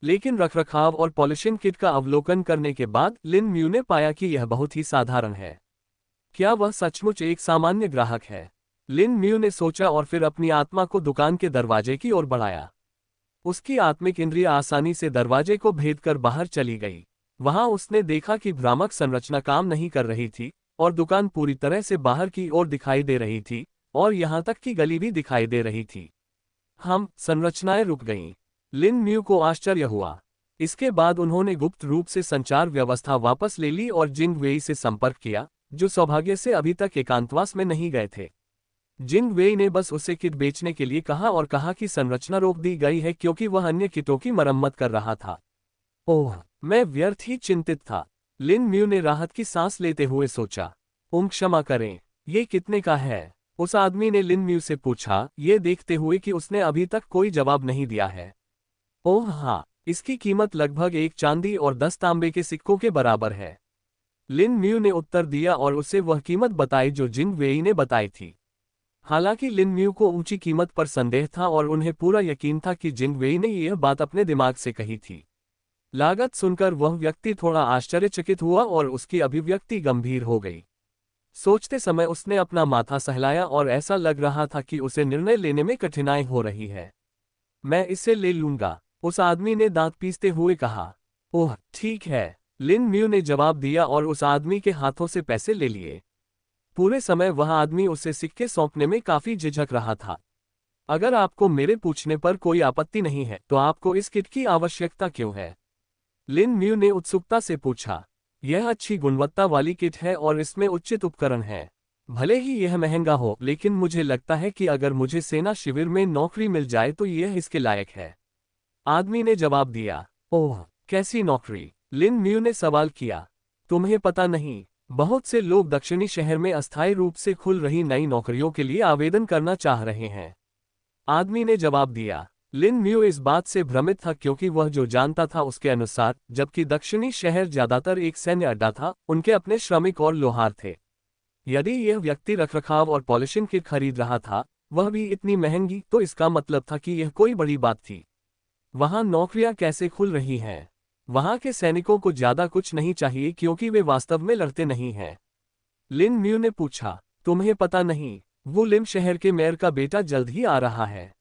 लेकिन रखरखाव और पॉलिशिंग किट का अवलोकन करने के बाद लिन म्यू ने पाया कि यह बहुत ही साधारण है। क्या वह सचमुच एक सामान्य ग्राहक है? लिन म्यू ने सोचा और फिर अपनी आत्मा को दुकान के दरवाजे की ओर बढ़ाया। उसकी आत्मिक इंद्रिय आसानी से दरवाजे को भेदकर बाहर चली गई। वहां उसने देखा कि भ्रामक संरचना काम नहीं कर रही थी और दुकान पूरी तरह से बाहर की ओर दिखाई दे रही थी और यहां तक कि गली भी दिखाई दे रही थी। संरचनाएं रुक गईं। लिन म्यू को आश्चर्य हुआ। इसके बाद उन्होंने गुप्त रूप से संचार व्यवस्था वापस ले ली और जिंग वेई से संपर्क किया, जो सौभाग्य से अभी तक एकांतवास में नहीं गए थे। जिंग वेई ने बस उसे किट बेचने के लिए कहा और कहा कि संरचना रोक दी गई है क्योंकि वह अन्य किटों की मरम्मत कर रहा था। ओह, मैं व्यर्थ ही चिंतित था, लिन म्यू ने राहत की सांस लेते हुए सोचा। क्षमा करें, ये कितने का है? उस आदमी ने लिन म्यू से पूछा, ये देखते हुए कि उसने अभी तक कोई जवाब नहीं दिया है। ओह हाँ, इसकी कीमत लगभग 1 चांदी और 10 तांबे के सिक्कों के बराबर है। लिन म्यू ने उत्तर दिया और उसे वह कीमत बताई जो जिंग वेई ने बताई थी। हालांकि लिन म्यू को ऊंची कीमत पर संदेह था और उन्हें पूरा यकीन था कि जिंग वेई ने यह बात अपने दिमाग से कही थी। लागत सुनकर वह व्यक्ति थोड़ा आश्चर्यचकित हुआ और उसकी अभिव्यक्ति गंभीर हो गई। सोचते समय उसने अपना माथा सहलाया और ऐसा लग रहा था कि उसे निर्णय लेने में कठिनाई हो रही है। मैं इसे ले लूंगा, उस आदमी ने दांत पीसते हुए कहा। ओह ठीक है, लिन म्यू ने जवाब दिया और उस आदमी के हाथों से पैसे ले लिए। पूरे समय वह आदमी उसे सिक्के सौंपने में काफी झिझक रहा था। अगर आपको मेरे पूछने पर कोई आपत्ति नहीं है तो आपको इस किट की आवश्यकता क्यों है? लिन म्यू ने उत्सुकता से पूछा। यह अच्छी गुणवत्ता वाली किट है और इसमें उचित उपकरण है। भले ही यह महंगा हो, लेकिन मुझे लगता है कि अगर मुझे सेना शिविर में नौकरी मिल जाए तो यह इसके लायक है, आदमी ने जवाब दिया। ओह, कैसी नौकरी? लिन म्यू ने सवाल किया। तुम्हें पता नहीं, बहुत से लोग दक्षिणी शहर में अस्थायी रूप से खुल रही नई नौकरियों के लिए आवेदन करना चाह रहे हैं, आदमी ने जवाब दिया। लिन म्यू इस बात से भ्रमित था क्योंकि वह जो जानता था उसके अनुसार, जबकि दक्षिणी शहर ज्यादातर एक सैन्य अड्डा था, उनके अपने श्रमिक और लोहार थे। यदि यह व्यक्ति रखरखाव और पॉलिशिंग किट खरीद रहा था, वह भी इतनी महंगी, तो इसका मतलब था कि यह कोई बड़ी बात थी। वहां नौकरियां कैसे खुल रही हैं? वहां के सैनिकों को ज्यादा कुछ नहीं चाहिए क्योंकि वे वास्तव में लड़ते नहीं हैं। लिन म्यू ने पूछा, तुम्हें पता नहीं, वो लिम शहर के मेयर का बेटा जल्द ही आ रहा है।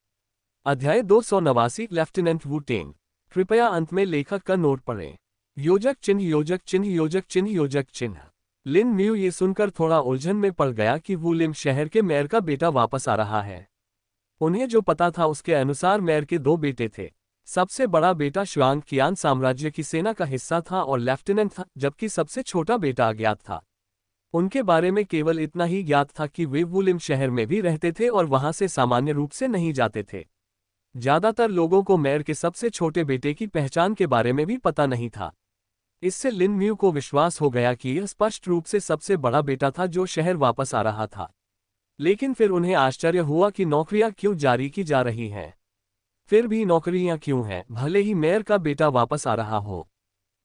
अध्याय 289 लेफ्टिनेंट वू टेंग। कृपया अंत में लेखक का नोट पढ़ें। योजक चिन्ह योजक चिन्ह योजक चिन्ह योजक चिन्ह। लिन म्यू ये सुनकर थोड़ा उलझन में पड़ गया कि वू लिम शहर के मेयर का बेटा वापस आ रहा है। उन्हें जो पता था उसके अनुसार मेयर के दो बेटे थे। सबसे बड़ा बेटा शुआंग कियान साम्राज्य की सेना का हिस्सा था और लेफ्टिनेंट था, जबकि सबसे छोटा बेटा अज्ञात था। उनके बारे में केवल इतना ही ज्ञात था कि वे वुलिम शहर में भी रहते थे और वहां से सामान्य रूप से नहीं जाते थे। ज्यादातर लोगों को मेयर के सबसे छोटे बेटे की पहचान के बारे में भी पता नहीं था। इससे लिन म्यू को विश्वास हो गया कि यह स्पष्ट रूप से सबसे बड़ा बेटा था जो शहर वापस आ रहा था। लेकिन फिर उन्हें आश्चर्य हुआ कि नौकरियां क्यों जारी की जा रही हैं। फिर भी नौकरियां क्यों हैं, भले ही मेयर का बेटा वापस आ रहा हो?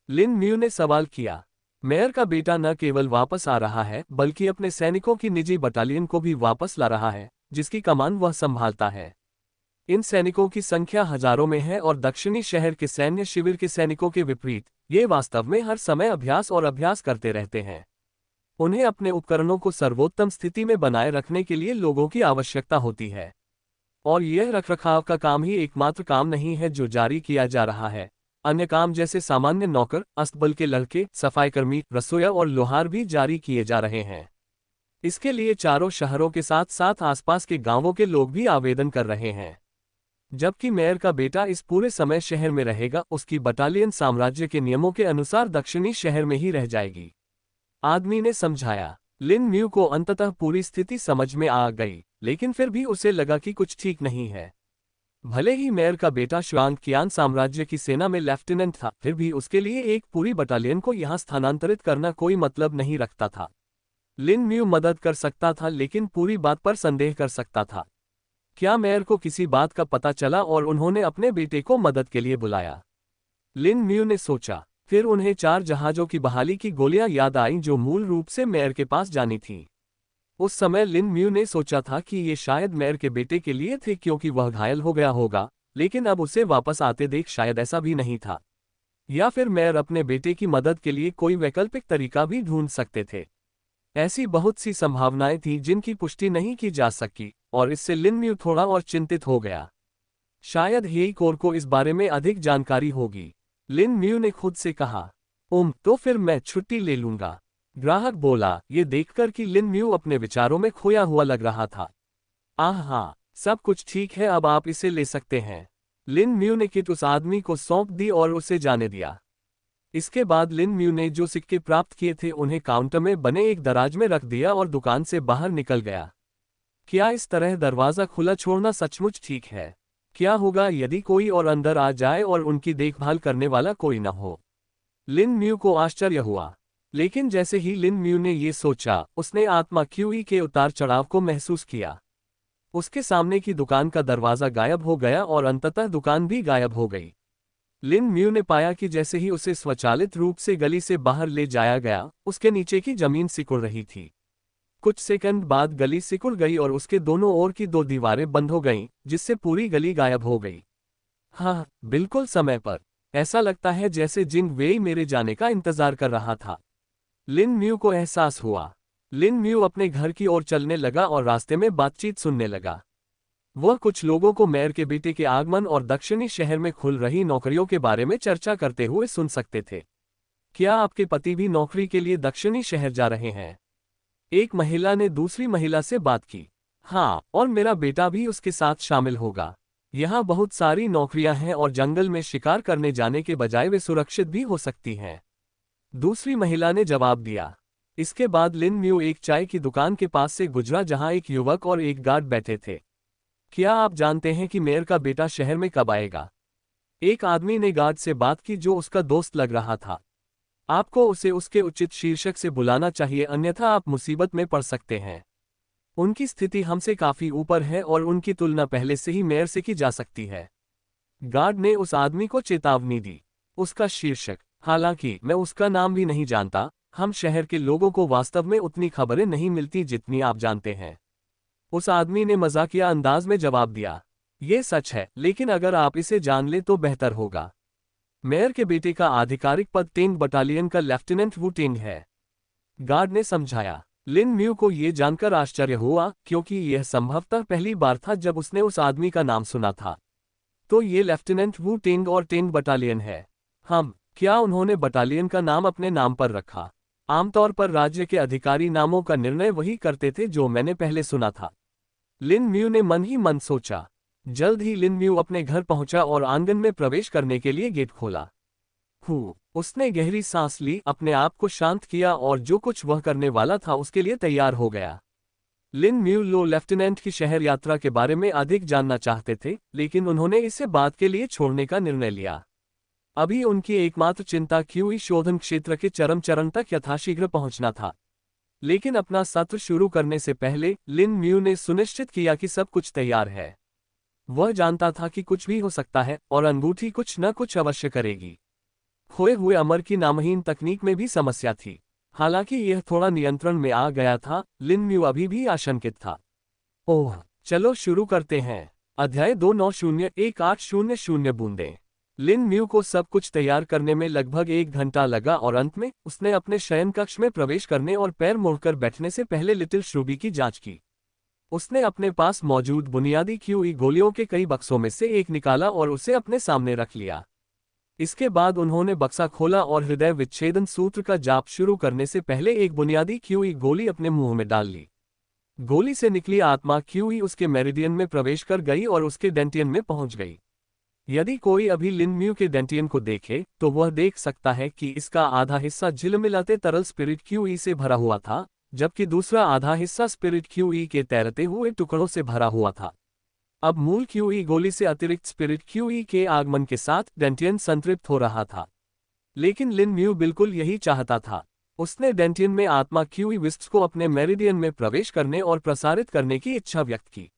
लिन म्यू ने सवाल किया। मेयर का बेटा न केवल वापस आ रहा है, बल्कि अपने सैनिकों की निजी बटालियन को भी वापस ला रहा है, जिसकी कमान वह संभालता है। इन सैनिकों की संख्या हजारों में है और दक्षिणी शहर के सैन्य शिविर के सैनिकों के विपरीत, ये वास्तव में हर समय अभ्यास और अभ्यास करते रहते हैं। उन्हें अपने उपकरणों को सर्वोत्तम स्थिति में बनाए रखने के लिए लोगों की आवश्यकता होती है। और यह रखरखाव का काम ही एकमात्र काम नहीं है जो जारी किया जा रहा है। अन्य काम जैसे सामान्य नौकर, अस्तबल के लड़के, सफाईकर्मी, रसोइया और लोहार भी जारी किए जा रहे हैं। इसके लिए चारों शहरों के साथ साथ आसपास के गांवों के लोग भी आवेदन कर रहे हैं। जबकि मेयर का बेटा इस पूरे समय शहर में रहेगा, उसकी बटालियन साम्राज्य के नियमों के अनुसार दक्षिणी शहर में ही रह जाएगी, आदमी ने समझाया। लिन म्यू को अंततः पूरी स्थिति समझ में आ गई, लेकिन फिर भी उसे लगा कि कुछ ठीक नहीं है। भले ही मेयर का बेटा शुआंग कियान साम्राज्य की सेना में लेफ्टिनेंट था, फिर भी उसके लिए एक पूरी बटालियन को यहां स्थानांतरित करना कोई मतलब नहीं रखता था। लिन म्यू मदद कर सकता था, लेकिन पूरी बात पर संदेह कर सकता था। क्या मेयर को किसी बात का पता चला और उन्होंने अपने बेटे को मदद के लिए बुलाया? लिन म्यू ने सोचा। फिर उन्हें 4 जहाजों की बहाली की गोलियां याद आईं जो मूल रूप से मेयर के पास जानी थीं। उस समय लिन म्यू ने सोचा था कि ये शायद मेयर के बेटे के लिए थे क्योंकि वह घायल हो गया होगा, लेकिन अब उसे वापस आते देख शायद ऐसा भी नहीं था। या फिर मेयर अपने बेटे की मदद के लिए कोई वैकल्पिक तरीका भी ढूंढ सकते थे। ऐसी बहुत सी संभावनाएं थीं जिनकी पुष्टि नहीं की जा सकी, और इससे लिन म्यू थोड़ा और चिंतित हो गया। शायद हेई कोर को इस बारे में अधिक जानकारी होगी, लिन म्यू ने खुद से कहा। तो फिर मैं छुट्टी ले लूंगा, ग्राहक बोला, ये देखकर कि लिन म्यू अपने विचारों में खोया हुआ लग रहा था। हाँ, सब कुछ ठीक है, अब आप इसे ले सकते हैं। लिन म्यू ने किट उस आदमी को सौंप दी और उसे जाने दिया। इसके बाद लिन म्यू ने जो सिक्के प्राप्त किए थे उन्हें काउंटर में बने एक दराज में रख दिया और दुकान से बाहर निकल गया। क्या इस तरह दरवाजा खुला छोड़ना सचमुच ठीक है? क्या होगा यदि कोई और अंदर आ जाए और उनकी देखभाल करने वाला कोई न हो? लिन म्यू को आश्चर्य हुआ, लेकिन जैसे ही लिन म्यू ने ये सोचा, उसने आत्मा क्यूई के उतार चढ़ाव को महसूस किया। उसके सामने की दुकान का दरवाजा गायब हो गया और अंततः दुकान भी गायब हो गई। लिन म्यू ने पाया कि जैसे ही उसे स्वचालित रूप से गली से बाहर ले जाया गया, उसके नीचे की जमीन सिकुड़ रही थी। कुछ सेकंड बाद गली सिकुड़ गई और उसके दोनों ओर की 2 दीवारें बंद हो गईं, जिससे पूरी गली गायब हो गई। हाँ, बिल्कुल समय पर। ऐसा लगता है जैसे जिंग वेई मेरे जाने का इंतजार कर रहा था, लिन म्यू को एहसास हुआ। लिन म्यू अपने घर की ओर चलने लगा और रास्ते में बातचीत सुनने लगा। वह कुछ लोगों को मेयर के बेटे के आगमन और दक्षिणी शहर में खुल रही नौकरियों के बारे में चर्चा करते हुए सुन सकते थे। क्या आपके पति भी नौकरी के लिए दक्षिणी शहर जा रहे हैं? एक महिला ने दूसरी महिला से बात की। हाँ, और मेरा बेटा भी उसके साथ शामिल होगा। यहाँ बहुत सारी नौकरियां हैं और जंगल में शिकार करने जाने के बजाय वे सुरक्षित भी हो सकती हैं, दूसरी महिला ने जवाब दिया। इसके बाद लिन म्यू एक चाय की दुकान के पास से गुजरा जहां एक युवक और एक गार्ड बैठे थे। क्या आप जानते हैं कि मेयर का बेटा शहर में कब आएगा? एक आदमी ने गार्ड से बात की जो उसका दोस्त लग रहा था। आपको उसे उसके उचित शीर्षक से बुलाना चाहिए, अन्यथा आप मुसीबत में पड़ सकते हैं। उनकी स्थिति हमसे काफी ऊपर है और उनकी तुलना पहले से ही मेयर से की जा सकती है। गार्ड ने उस आदमी को चेतावनी दी। उसका शीर्षक, हालांकि मैं उसका नाम भी नहीं जानता, हम शहर के लोगों को वास्तव में उतनी खबरें नहीं मिलती जितनी आप जानते हैं। उस आदमी ने मजाकिया अंदाज में जवाब दिया, ये सच है, लेकिन अगर आप इसे जान ले तो बेहतर होगा। मेयर के बेटे का आधिकारिक पद टेंग बटालियन का लेफ्टिनेंट वू टेंग है। गार्ड ने समझाया। लिन म्यू को यह जानकर आश्चर्य हुआ, क्योंकि यह संभवतः पहली बार था जब उसने उस आदमी का नाम सुना था। तो ये लेफ्टिनेंट वू टेंग और टेंग बटालियन है। क्या उन्होंने बटालियन का नाम अपने नाम पर रखा? आमतौर पर राज्य के अधिकारी नामों का निर्णय वही करते थे जो मैंने पहले सुना था। लिन म्यू ने मन ही मन सोचा। जल्द ही लिन म्यू अपने घर पहुंचा और आंगन में प्रवेश करने के लिए गेट खोला। उसने गहरी सांस ली, अपने आप को शांत किया और जो कुछ वह करने वाला था उसके लिए तैयार हो गया। लिन म्यू लो लेफ्टिनेंट की शहर यात्रा के बारे में अधिक जानना चाहते थे, लेकिन उन्होंने इसे बाद के लिए छोड़ने का निर्णय लिया। अभी उनकी एकमात्र चिंता क्यूई शोधन क्षेत्र के चरम चरण तक यथाशीघ्र पहुंचना था। लेकिन अपना सत्र शुरू करने से पहले लिन म्यू ने सुनिश्चित किया कि सब कुछ तैयार है। वह जानता था कि कुछ भी हो सकता है और अंगूठी कुछ न कुछ अवश्य करेगी। खोए हुए अमर की नामहीन तकनीक में भी समस्या थी। हालांकि यह थोड़ा नियंत्रण में आ गया था, लिन म्यू अभी भी आशंकित था। ओह, चलो शुरू करते हैं। अध्याय 290180 बूंदें। लिन म्यू को सब कुछ तैयार करने में लगभग 1 घंटा लगा और अंत में उसने अपने शयन कक्ष में प्रवेश करने और पैर मोड़कर बैठने से पहले लिटिल श्रूबी की जांच की। उसने अपने पास मौजूद बुनियादी क्यूई गोलियों के कई बक्सों में से एक निकाला और उसे अपने सामने रख लिया। इसके बाद उन्होंने बक्सा खोला और हृदय विच्छेदन सूत्र का जाप शुरू करने से पहले एक बुनियादी क्यूई गोली अपने मुंह में डाल ली। गोली से निकली आत्मा क्यूई उसके मेरिडियन में प्रवेश कर गई और उसके डेंटियन में पहुंच गई। यदि कोई अभी लिन म्यू के डेंटियन को देखे तो वह देख सकता है कि इसका आधा हिस्सा झिलमिलाते तरल स्पिरिट क्यूई से भरा हुआ था, जबकि दूसरा आधा हिस्सा स्पिरिट क्यूई के तैरते हुए टुकड़ों से भरा हुआ था। अब मूल क्यूई गोली से अतिरिक्त स्पिरिट क्यूई के आगमन के साथ डेंटियन संतृप्त हो रहा था। लेकिन लिन म्यू बिल्कुल यही चाहता था। उसने डेंटियन में आत्मा क्यूई विस्प्स को अपने मेरिडियन में प्रवेश करने और प्रसारित करने की इच्छा व्यक्त की।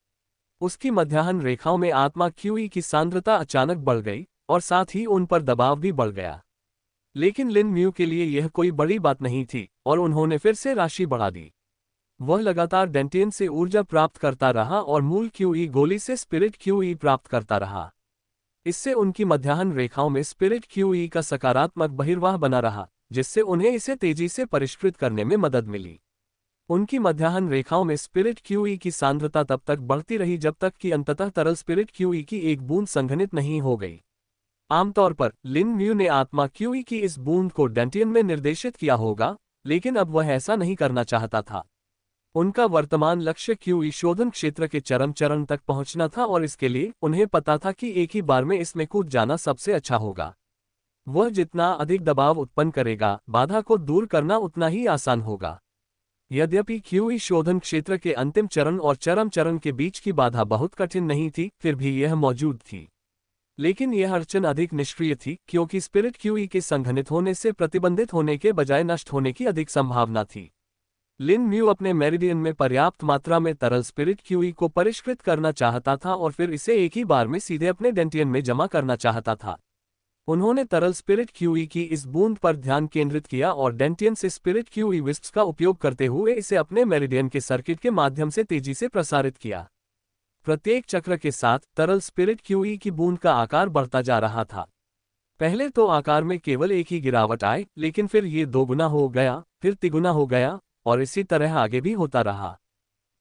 उसकी मध्याह्न रेखाओं में आत्मा क्यूई की सांद्रता अचानक बढ़ गई और साथ ही उन पर दबाव भी बढ़ गया। लेकिन लिन म्यू के लिए यह कोई बड़ी बात नहीं थी और उन्होंने फिर से राशि बढ़ा दी। वह लगातार डेंटियन से ऊर्जा प्राप्त करता रहा और मूल क्यूई गोली से स्पिरिट क्यूई प्राप्त करता रहा। इससे उनकी मध्याह्न रेखाओं में स्पिरिट क्यूई का सकारात्मक बहिर्वाह बना रहा, जिससे उन्हें इसे तेजी से परिष्कृत करने में मदद मिली। उनकी मध्याह्न रेखाओं में स्पिरिट क्यूई की सांद्रता तब तक बढ़ती रही जब तक कि अंततः तरल स्पिरिट क्यूई की एक बूंद संघनित नहीं हो गई। आमतौर पर लिन म्यू ने आत्मा क्यूई की इस बूंद को डेंटियन में निर्देशित किया होगा, लेकिन अब वह ऐसा नहीं करना चाहता था। उनका वर्तमान लक्ष्य क्यूई शोधन क्षेत्र के चरम चरण तक पहुंचना था और इसके लिए उन्हें पता था कि एक ही बार में इसमें कूद जाना सबसे अच्छा होगा। वह जितना अधिक दबाव उत्पन्न करेगा, बाधा को दूर करना उतना ही आसान होगा। यद्यपि क्यूई शोधन क्षेत्र के अंतिम चरण और चरम चरण के बीच की बाधा बहुत कठिन नहीं थी, फिर भी यह मौजूद थी। लेकिन यह अड़चन अधिक निष्क्रिय थी, क्योंकि स्पिरिट क्यूई के संघनित होने से प्रतिबंधित होने के बजाय नष्ट होने की अधिक संभावना थी। लिन म्यू अपने मेरिडियन में पर्याप्त मात्रा में तरल स्पिरिट क्यूई को परिष्कृत करना चाहता था और फिर इसे एक ही बार में सीधे अपने डेंटियन में जमा करना चाहता था। उन्होंने तरल स्पिरिट क्यूई की इस बूंद पर ध्यान केंद्रित किया और डेंटियन से स्पिरिट क्यूई विस्प्स का उपयोग करते हुए इसे अपने मेरिडियन के सर्किट के माध्यम से तेजी से प्रसारित किया। प्रत्येक चक्र के साथ तरल स्पिरिट क्यूई की बूंद का आकार बढ़ता जा रहा था। पहले तो आकार में केवल एक ही गिरावट आई, लेकिन फिर ये 2 गुना हो गया, फिर 3 गुना हो गया और इसी तरह आगे भी होता रहा।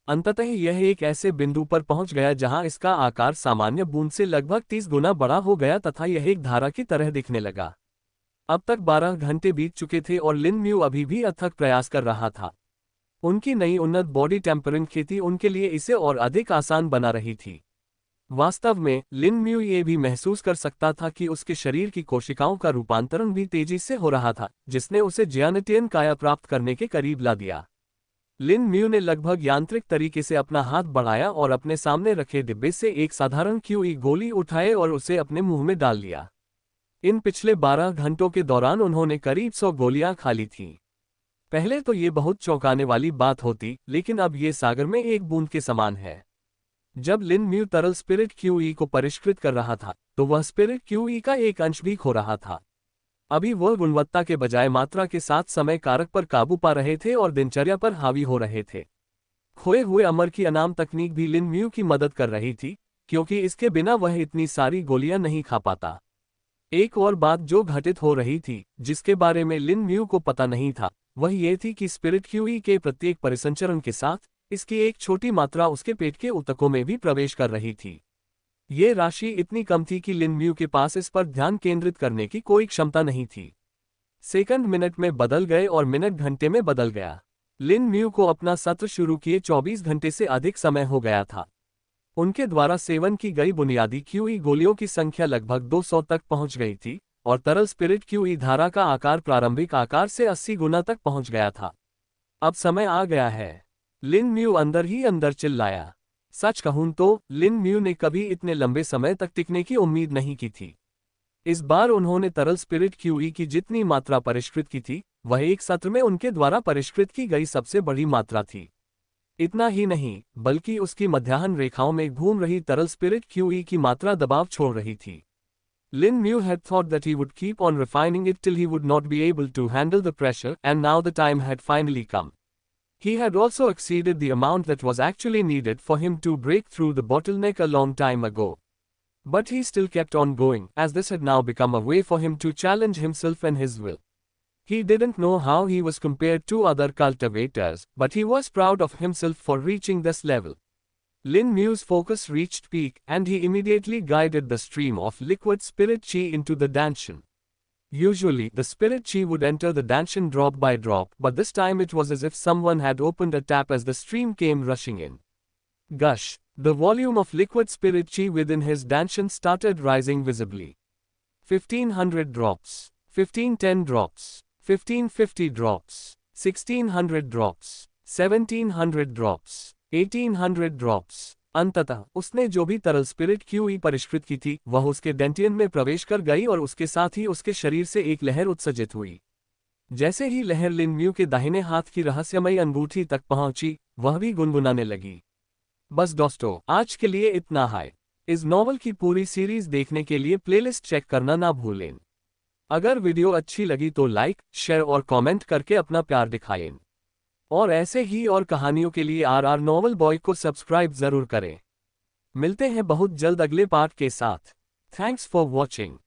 अंततः यह एक ऐसे बिंदु पर पहुंच गया जहां इसका आकार सामान्य बूंद से लगभग 30 गुना बड़ा हो गया तथा यह एक धारा की तरह दिखने लगा। अब तक 12 घंटे बीत चुके थे और लिन म्यू अभी भी अथक प्रयास कर रहा था। उनकी नई उन्नत बॉडी टेम्परिंग खेती उनके लिए इसे और अधिक आसान बना रही थी। वास्तव में लिन म्यू ये भी महसूस कर सकता था कि उसके शरीर की कोशिकाओं का रूपांतरण भी तेजी से हो रहा था, जिसने उसे जियानेटियन काया प्राप्त करने के करीब ला दिया। लिन म्यू ने लगभग यांत्रिक तरीके से अपना हाथ बढ़ाया और अपने सामने रखे डिब्बे से एक साधारण क्यूई गोली उठाए और उसे अपने मुंह में डाल लिया। इन पिछले 12 घंटों के दौरान उन्होंने करीब 100 गोलियां खा ली थीं। पहले तो ये बहुत चौंकाने वाली बात होती, लेकिन अब ये सागर में एक बूंद के समान है। जब लिन म्यू तरल स्पिरिट क्यूई को परिष्कृत कर रहा था, तो वह स्पिरिट क्यूई का एक अंश भी खो रहा था। अभी वह गुणवत्ता के बजाय मात्रा के साथ समय कारक पर काबू पा रहे थे और दिनचर्या पर हावी हो रहे थे। खोए हुए अमर की अनाम तकनीक भी लिन म्यू की मदद कर रही थी, क्योंकि इसके बिना वह इतनी सारी गोलियां नहीं खा पाता। एक और बात जो घटित हो रही थी, जिसके बारे में लिन म्यू को पता नहीं था, वह ये थी कि स्पिरिट क्यूई के प्रत्येक परिसंचरण के साथ इसकी एक छोटी मात्रा उसके पेट के ऊतकों में भी प्रवेश कर रही थी। ये राशि इतनी कम थी कि लिन म्यू के पास इस पर ध्यान केंद्रित करने की कोई क्षमता नहीं थी। सेकंड मिनट में बदल गए और मिनट घंटे में बदल गया। लिन म्यू को अपना सत्र शुरू किए 24 घंटे से अधिक समय हो गया था। उनके द्वारा सेवन की गई बुनियादी क्यूई गोलियों की संख्या लगभग 200 तक पहुंच गई थी, और तरल स्पिरिट क्यूई धारा का आकार प्रारंभिक आकार से 80 गुना तक पहुंच गया था। अब समय आ गया है, लिन म्यू अंदर ही अंदर चिल्लाया। सच कहूं तो लिन म्यू ने कभी इतने लंबे समय तक टिकने की उम्मीद नहीं की थी। इस बार उन्होंने तरल स्पिरिट क्यूई की जितनी मात्रा परिष्कृत की थी, वह एक सत्र में उनके द्वारा परिष्कृत की गई सबसे बड़ी मात्रा थी। इतना ही नहीं, बल्कि उसकी मध्याह्न रेखाओं में घूम रही तरल स्पिरिट क्यूई की मात्रा दबाव छोड़ रही थी। Lin Mew had thought that he would keep on refining it till he would not be able to handle the pressure, and now the time had finally come. He had also exceeded the amount that was actually needed for him to break through the bottleneck a long time ago. But he still kept on going, as this had now become a way for him to challenge himself and his will. He didn't know how he was compared to other cultivators, but he was proud of himself for reaching this level. Lin Mew's focus reached peak, and he immediately guided the stream of liquid spirit chi into the Danshan. Usually, the spirit chi would enter the Danshan drop by drop, but this time it was as if someone had opened a tap as the stream came rushing in. Gush! The volume of liquid spirit chi within his Danshan started rising visibly. 1500 drops, 1510 drops, 1550 drops, 1600 drops, 1700 drops. 1800 drops. अंततः उसने जो भी तरल spirit QE परिष्कृत की थी, वह उसके डेंटियन में प्रवेश कर गई और उसके साथ ही उसके शरीर से एक लहर उत्सर्जित हुई। जैसे ही लहर लिन म्यू के दाहिने हाथ की रहस्यमयी अंगूठी तक पहुंची, वह भी गुनगुनाने लगी। बस दोस्तों, आज के लिए इतना है। इस नॉवल की पूरी सीरीज देखने के लिए प्लेलिस्ट चेक करना ना भूलें। अगर वीडियो अच्छी लगी तो लाइक, शेयर और कमेंट करके अपना प्यार दिखाएं। और ऐसे ही और कहानियों के लिए आर नॉवल बॉय को सब्सक्राइब जरूर करें। मिलते हैं बहुत जल्द अगले पार्ट के साथ। Thanks for watching.